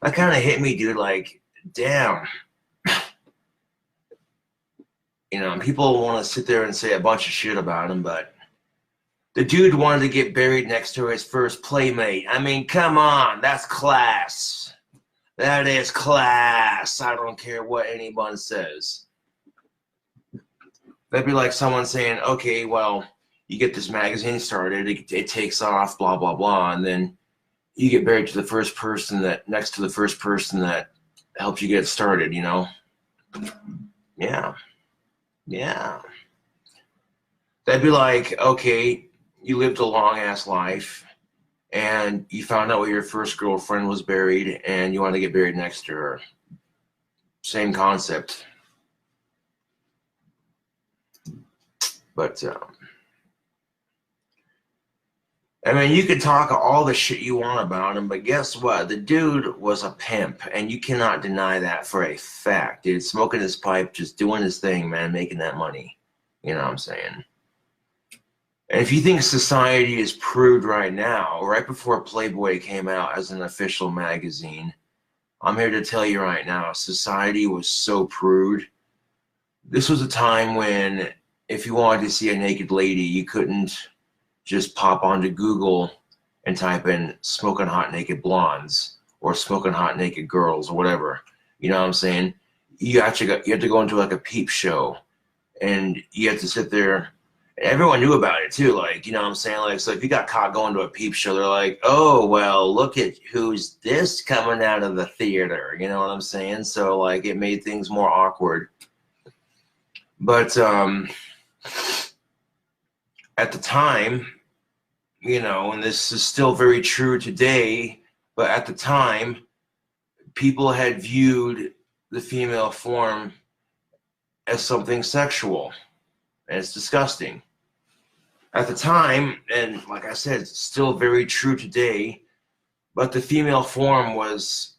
That kind of hit me, dude, like, damn. You know, people want to sit there and say a bunch of shit about him, but the dude wanted to get buried next to his first playmate. I mean, come on, that's class. That is class. I don't care what anyone says. That'd be like someone saying, okay, well, you get this magazine started, it takes off, blah, blah, blah, and then you get buried to the first person that, next to the first person that helped you get started, you know? Yeah. Yeah. That'd be like, okay, you lived a long-ass life, and you found out where your first girlfriend was buried, and you want to get buried next to her. Same concept. But, I mean, you could talk all the shit you want about him, but guess what? The dude was a pimp, and you cannot deny that for a fact. Dude, smoking his pipe, just doing his thing, man, making that money. You know what I'm saying? And if you think society is prude right now, right before Playboy came out as an official magazine, I'm here to tell you right now, society was so prude. This was a time when if you wanted to see a naked lady, you couldn't just pop onto Google and type in smoking hot naked blondes or smoking hot naked girls or whatever. You know what I'm saying? You had to go into like a peep show, and you had to sit there. Everyone knew about it too, like, you know what I'm saying? Like, so if you got caught going to a peep show, they're like, oh, well, look at who's this coming out of the theater, you know what I'm saying? So, like, it made things more awkward. But at the time, you know, and this is still very true today, but at the time, people had viewed the female form as something sexual, and it's disgusting. At the time, and like I said, it's still very true today, but the female form was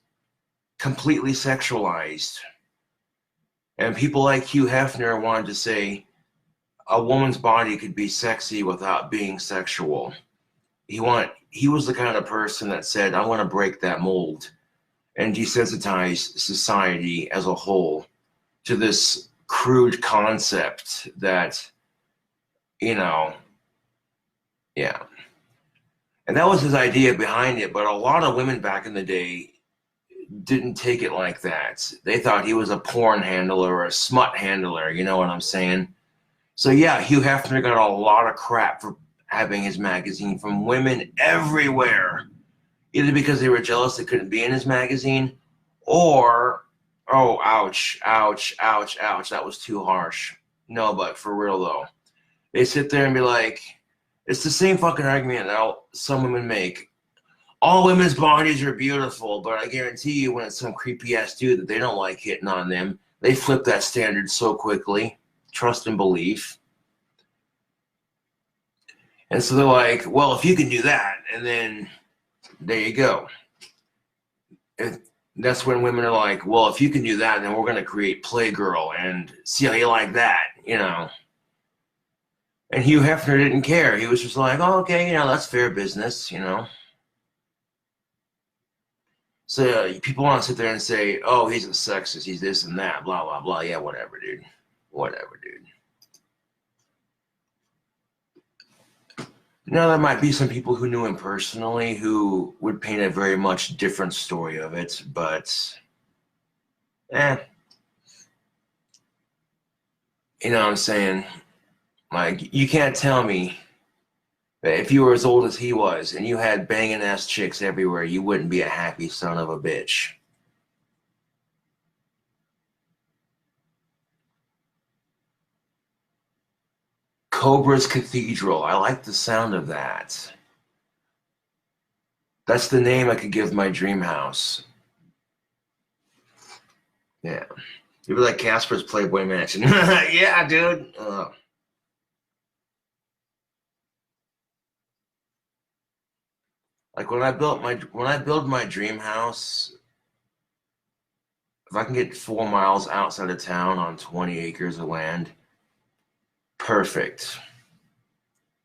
completely sexualized. And people like Hugh Hefner wanted to say a woman's body could be sexy without being sexual. He was the kind of person that said, I want to break that mold and desensitize society as a whole to this crude concept that, you know, yeah. And that was his idea behind it, but a lot of women back in the day didn't take it like that. They thought he was a porn handler or a smut handler, you know what I'm saying? So yeah, Hugh Hefner got a lot of crap for having his magazine from women everywhere, either because they were jealous they couldn't be in his magazine, or, oh, ouch, ouch, ouch, ouch, that was too harsh. No, but for real though, they sit there and be like, it's the same fucking argument that some women make. All women's bodies are beautiful, but I guarantee you when it's some creepy ass dude that they don't like hitting on them, they flip that standard so quickly. Trust and belief. And so they're like, well, if you can do that, and then there you go. And that's when women are like, well, if you can do that, then we're going to create Playgirl and see how you like that, you know. And Hugh Hefner didn't care. He was just like, oh, okay, you know, that's fair business, you know. So people want to sit there and say, oh, he's a sexist, he's this and that, blah, blah, blah. Yeah, whatever, dude. Whatever, dude. Now, there might be some people who knew him personally who would paint a very much different story of it, but, you know what I'm saying? Like, you can't tell me that if you were as old as he was and you had banging ass chicks everywhere, you wouldn't be a happy son of a bitch. Cobra's Cathedral. I like the sound of that. That's the name I could give my dream house. Yeah. You'd be like Casper's Playboy Mansion. Yeah, dude. Like when I build my dream house, if I can get 4 miles outside of town on 20 acres of land, perfect.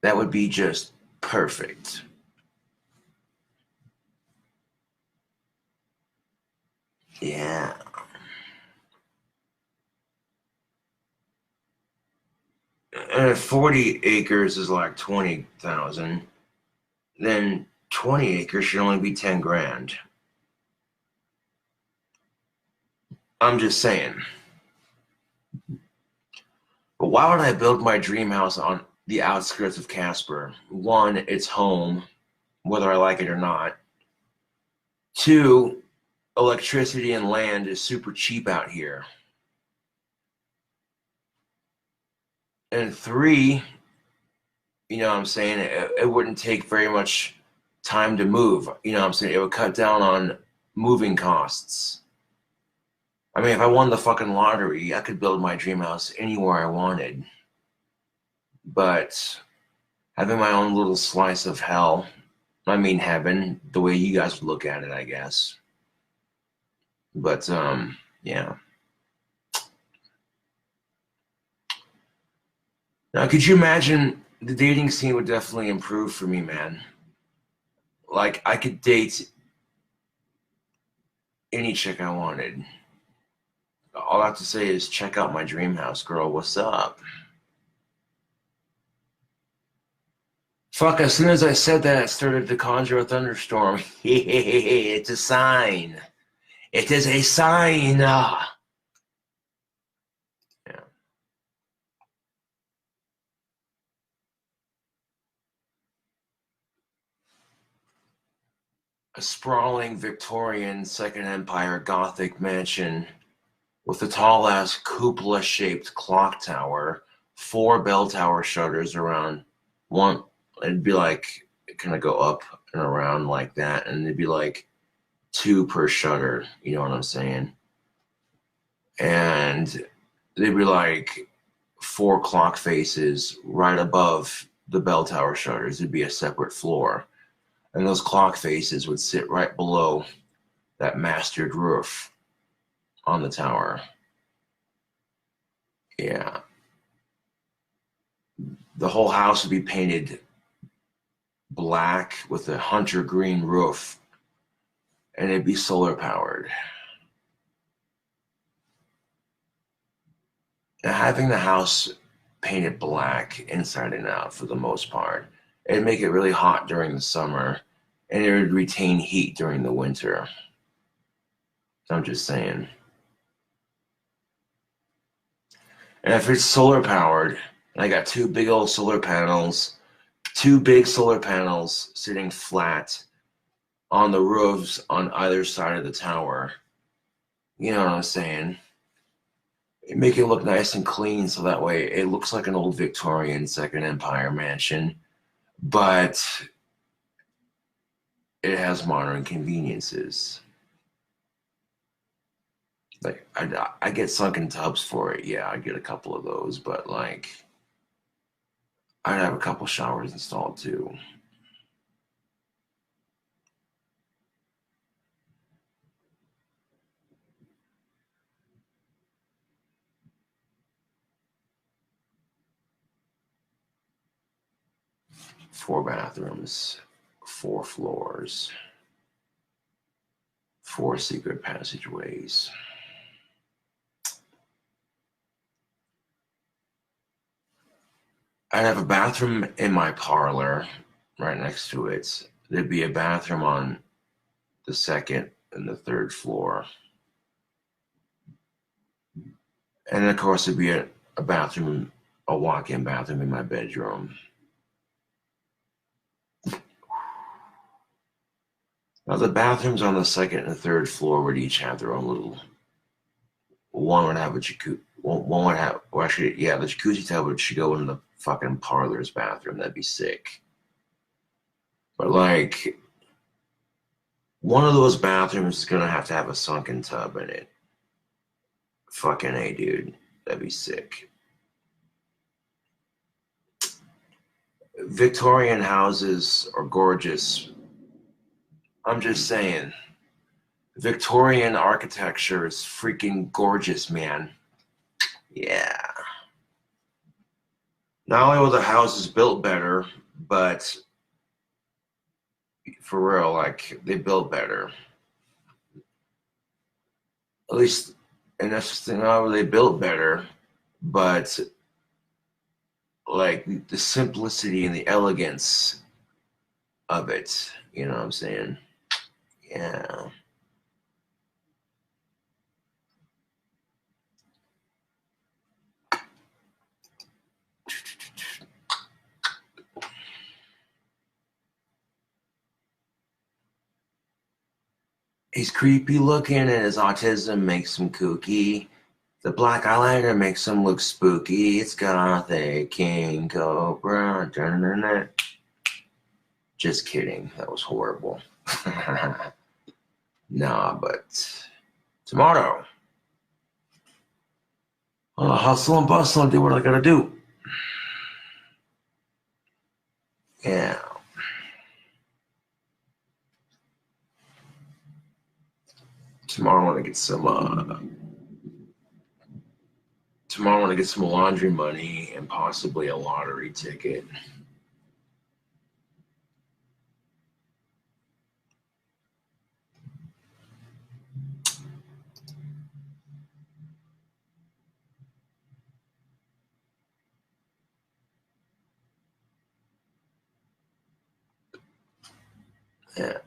That would be just perfect. Yeah. 40 acres is like 20,000. Then 20 acres should only be 10 grand. I'm just saying. But why would I build my dream house on the outskirts of Casper? One, it's home, whether I like it or not. Two, electricity and land is super cheap out here. And three, you know what I'm saying, it wouldn't take very much time to move. You know what I'm saying? It would cut down on moving costs. I mean, if I won the fucking lottery, I could build my dream house anywhere I wanted. But having my own little slice of hell, I mean heaven, the way you guys would look at it, I guess. But, yeah. Now, could you imagine the dating scene would definitely improve for me, man. Like, I could date any chick I wanted. All I have to say is check out my dream house, girl. What's up? Fuck, as soon as I said that, it started to conjure a thunderstorm. It's a sign. It is a sign. Yeah. A sprawling Victorian Second Empire Gothic mansion with a tall-ass cupola-shaped clock tower, 4 bell tower shutters around one. It'd be like, it kind of go up and around like that, and it'd be like 2 per shutter, you know what I'm saying? And they'd be like 4 clock faces right above the bell tower shutters. It'd be a separate floor. And those clock faces would sit right below that mastered roof on the tower. Yeah. The whole house would be painted black with a hunter green roof, and it'd be solar powered. Now, having the house painted black inside and out for the most part, it'd make it really hot during the summer, and it would retain heat during the winter. I'm just saying. And if it's solar powered, and I got 2 big old solar panels, 2 big solar panels sitting flat on the roofs on either side of the tower, you know what I'm saying? Make it look nice and clean so that way it looks like an old Victorian Second Empire mansion, but it has modern conveniences. Like, I get sunken tubs for it. Yeah, I get a couple of those, but like, I'd have a couple showers installed too. Four bathrooms, 4 floors, 4 secret passageways. I'd have a bathroom in my parlor right next to it. There'd be a bathroom on the 2nd and the 3rd floor. And then, of course, there'd be a bathroom, a walk-in bathroom in my bedroom. Now, the bathrooms on the 2nd and 3rd floor would each have their own little. One would have a jacuzzi. One would have, well, actually, yeah, the jacuzzi tub should go in the fucking parlor's bathroom. That'd be sick. But like, One of those bathrooms is gonna have to have a sunken tub in it. Fucking A, dude. That'd be sick. Victorian houses are gorgeous. I'm just saying. Victorian architecture is freaking gorgeous, man. Yeah. Not only were the houses built better, but for real, like, they built better. At least, and that's the thing, not only they built better, but like the simplicity and the elegance of it. You know what I'm saying? Yeah. He's creepy looking and his autism makes him kooky. The black eyeliner makes him look spooky. It's got the King Cobra. Just kidding. That was horrible. Nah, but tomorrow, I'll hustle and bustle and do what I gotta do. Yeah. Tomorrow I want to get some laundry money and possibly a lottery ticket. Yeah.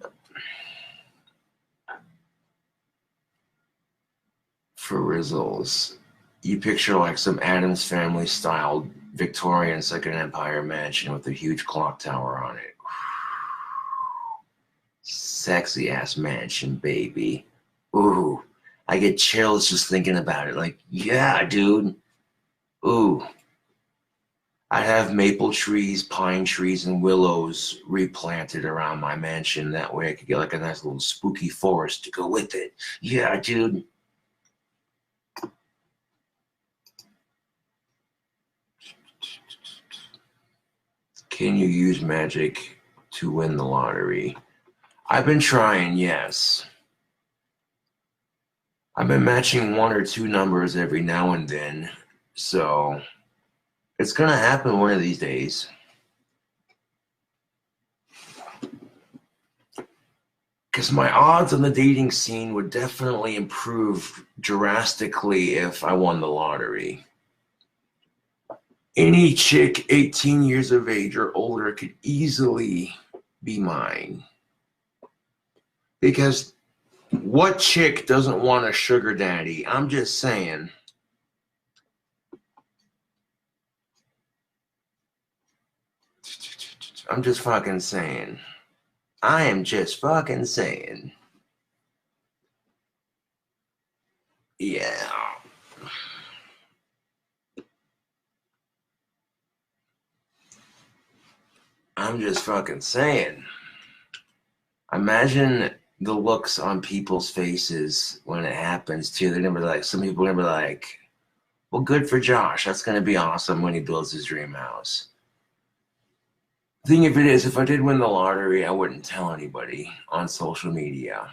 For Rizzles, you picture like some Addams Family style Victorian Second Empire mansion with a huge clock tower on it. Sexy ass mansion, baby. Ooh, I get chills just thinking about it. Like, yeah, dude. Ooh. I have maple trees, pine trees, and willows replanted around my mansion. That way I could get like a nice little spooky forest to go with it. Yeah, dude. Can you use magic to win the lottery? I've been trying, yes. I've been matching one or two numbers every now and then, so it's gonna happen one of these days. Because my odds on the dating scene would definitely improve drastically if I won the lottery. Any chick 18 years of age or older could easily be mine. Because what chick doesn't want a sugar daddy? I'm just saying. I'm just fucking saying. I am just fucking saying. Yeah. I'm just fucking saying. Imagine the looks on people's faces when it happens too. They're gonna be like, some people are gonna be like, well, good for Josh. That's gonna be awesome when he builds his dream house. The thing of it is, if I did win the lottery, I wouldn't tell anybody on social media.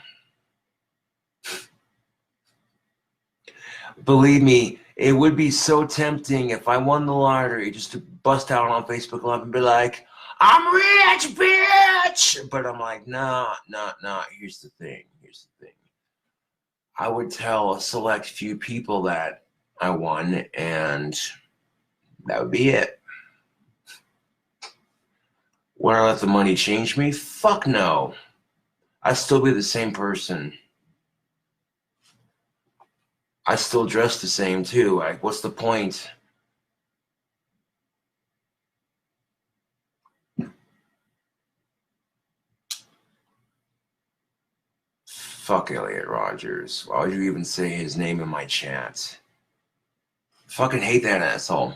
Believe me, it would be so tempting if I won the lottery just to bust out on Facebook Live and be like, I'm rich, bitch! But I'm like, nah. Here's the thing. I would tell a select few people that I won, and that would be it. Would I let the money change me? Fuck no. I'd still be the same person. I still dress the same too. Like, what's the point? Fuck Elliot Rogers. Why would you even say his name in my chat? Fucking hate that asshole.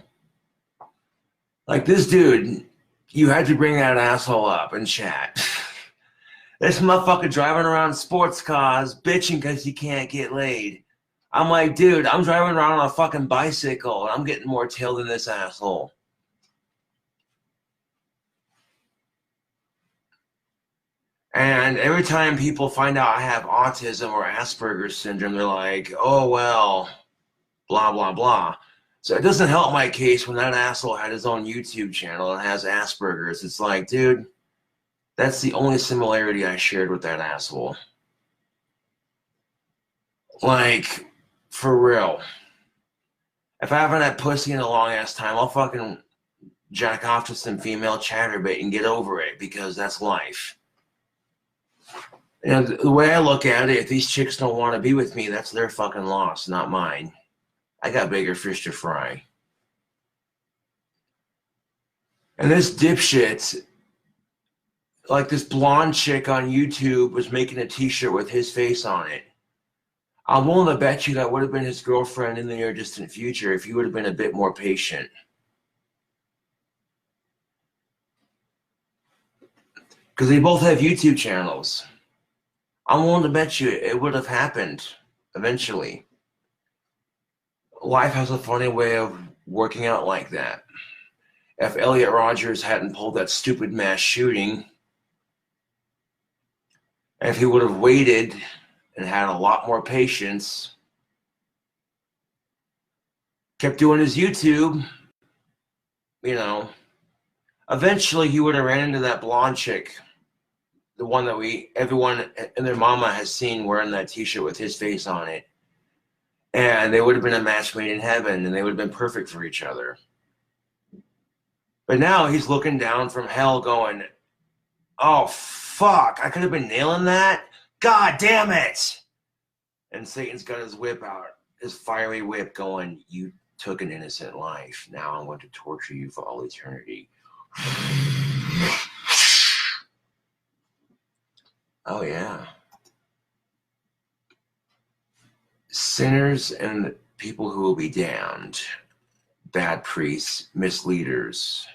Like, this dude, you had to bring that asshole up in chat. This motherfucker driving around sports cars, bitching because he can't get laid. I'm like, dude, I'm driving around on a fucking bicycle, and I'm getting more tail than this asshole. And every time people find out I have autism or Asperger's syndrome, they're like, oh, well, blah, blah, blah. So it doesn't help my case when that asshole had his own YouTube channel and has Asperger's. It's like, dude, that's the only similarity I shared with that asshole. Like, for real. If I haven't had pussy in a long ass time, I'll fucking jack off to some female chatterbait and get over it, because that's life. And the way I look at it, if these chicks don't want to be with me, that's their fucking loss, not mine. I got bigger fish to fry. And this dipshit, like this blonde chick on YouTube, was making a t-shirt with his face on it. I'm willing to bet you that would have been his girlfriend in the near distant future if he would have been a bit more patient. Because they both have YouTube channels. I'm willing to bet you it would have happened eventually. Life has a funny way of working out like that. If Elliot Rodgers hadn't pulled that stupid mass shooting, and if he would have waited and had a lot more patience, kept doing his YouTube, you know, eventually he would have ran into that blonde chick, the one that everyone and their mama has seen wearing that t-shirt with his face on it. And they would have been a match made in heaven, and they would have been perfect for each other. But now he's looking down from hell going, oh, fuck, I could have been nailing that? God damn it! And Satan's got his whip out, his fiery whip, going, you took an innocent life. Now I'm going to torture you for all eternity. Oh, yeah. Sinners and people who will be damned. Bad priests, misleaders,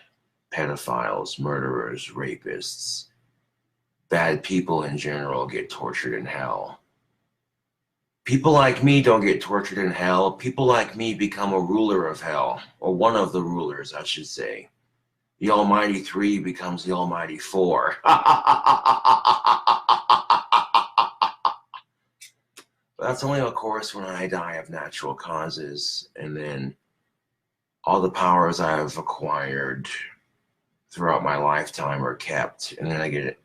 pedophiles, murderers, rapists. Bad people in general get tortured in hell. People like me don't get tortured in hell. People like me become a ruler of hell, or one of the rulers, I should say. The Almighty Three becomes the Almighty Four. That's only, of course, when I die of natural causes, and then all the powers I have acquired throughout my lifetime are kept, and then I get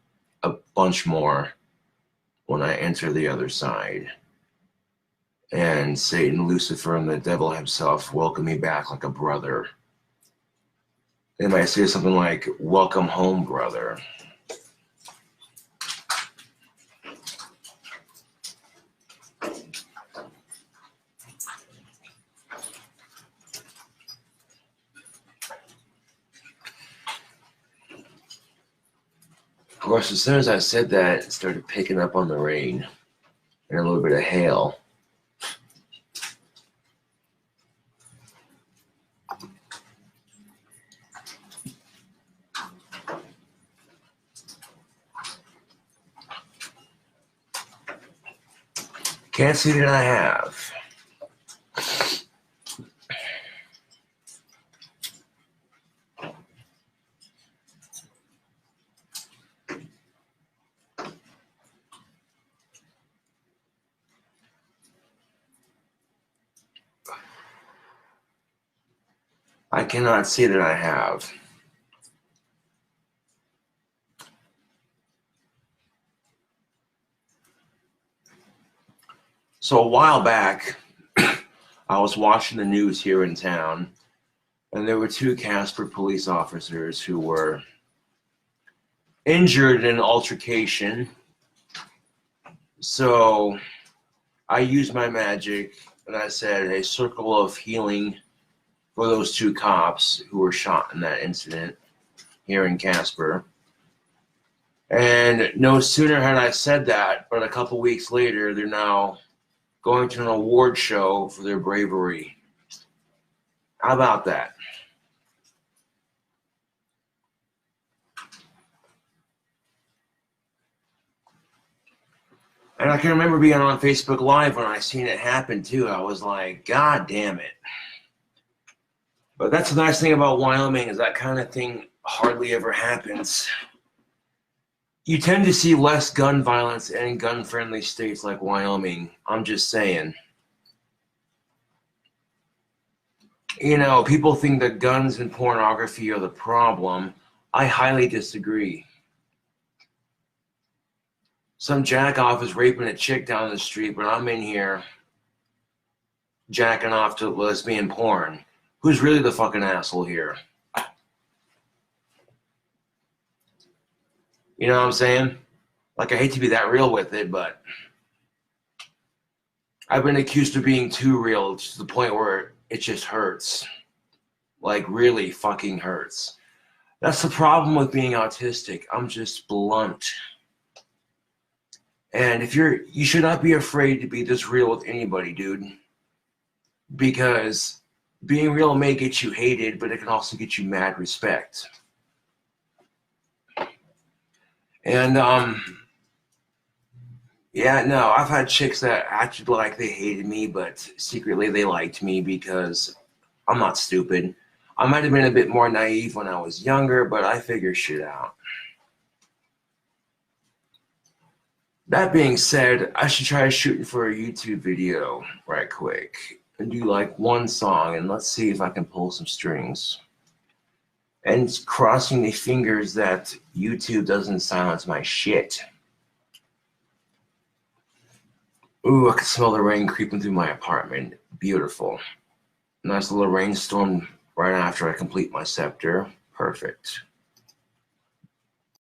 a bunch more when I enter the other side. And Satan, Lucifer, and the devil himself welcome me back like a brother. They might say something like, welcome home, brother. Of course, as soon as I said that, it started picking up on the rain and a little bit of hail. Can't see that I have. I cannot see that I have. So a while back, I was watching the news here in town, and there were two Casper police officers who were injured in an altercation. So I used my magic, and I said a circle of healing for those two cops who were shot in that incident here in Casper. And no sooner had I said that, but a couple weeks later, they're now going to an award show for their bravery. How about that? And I can remember being on Facebook Live when I seen it happen too. I was like, God damn it. But that's the nice thing about Wyoming is that kind of thing hardly ever happens. You tend to see less gun violence in gun-friendly states like Wyoming. I'm just saying. You know, people think that guns and pornography are the problem. I highly disagree. Some jackoff is raping a chick down the street, but I'm in here jacking off to lesbian porn. Who's really the fucking asshole here? You know what I'm saying? Like, I hate to be that real with it, but I've been accused of being too real to the point where it just hurts. Like, really fucking hurts. That's the problem with being autistic. I'm just blunt. And you should not be afraid to be this real with anybody, dude. Because being real may get you hated, but it can also get you mad respect. And, yeah, no, I've had chicks that acted like they hated me, but secretly they liked me because I'm not stupid. I might have been a bit more naive when I was younger, but I figure shit out. That being said, I should try shooting for a YouTube video right quick and do like one song, and let's see if I can pull some strings. And crossing the fingers that YouTube doesn't silence my shit. Ooh, I can smell the rain creeping through my apartment. Beautiful. Nice little rainstorm right after I complete my scepter. Perfect.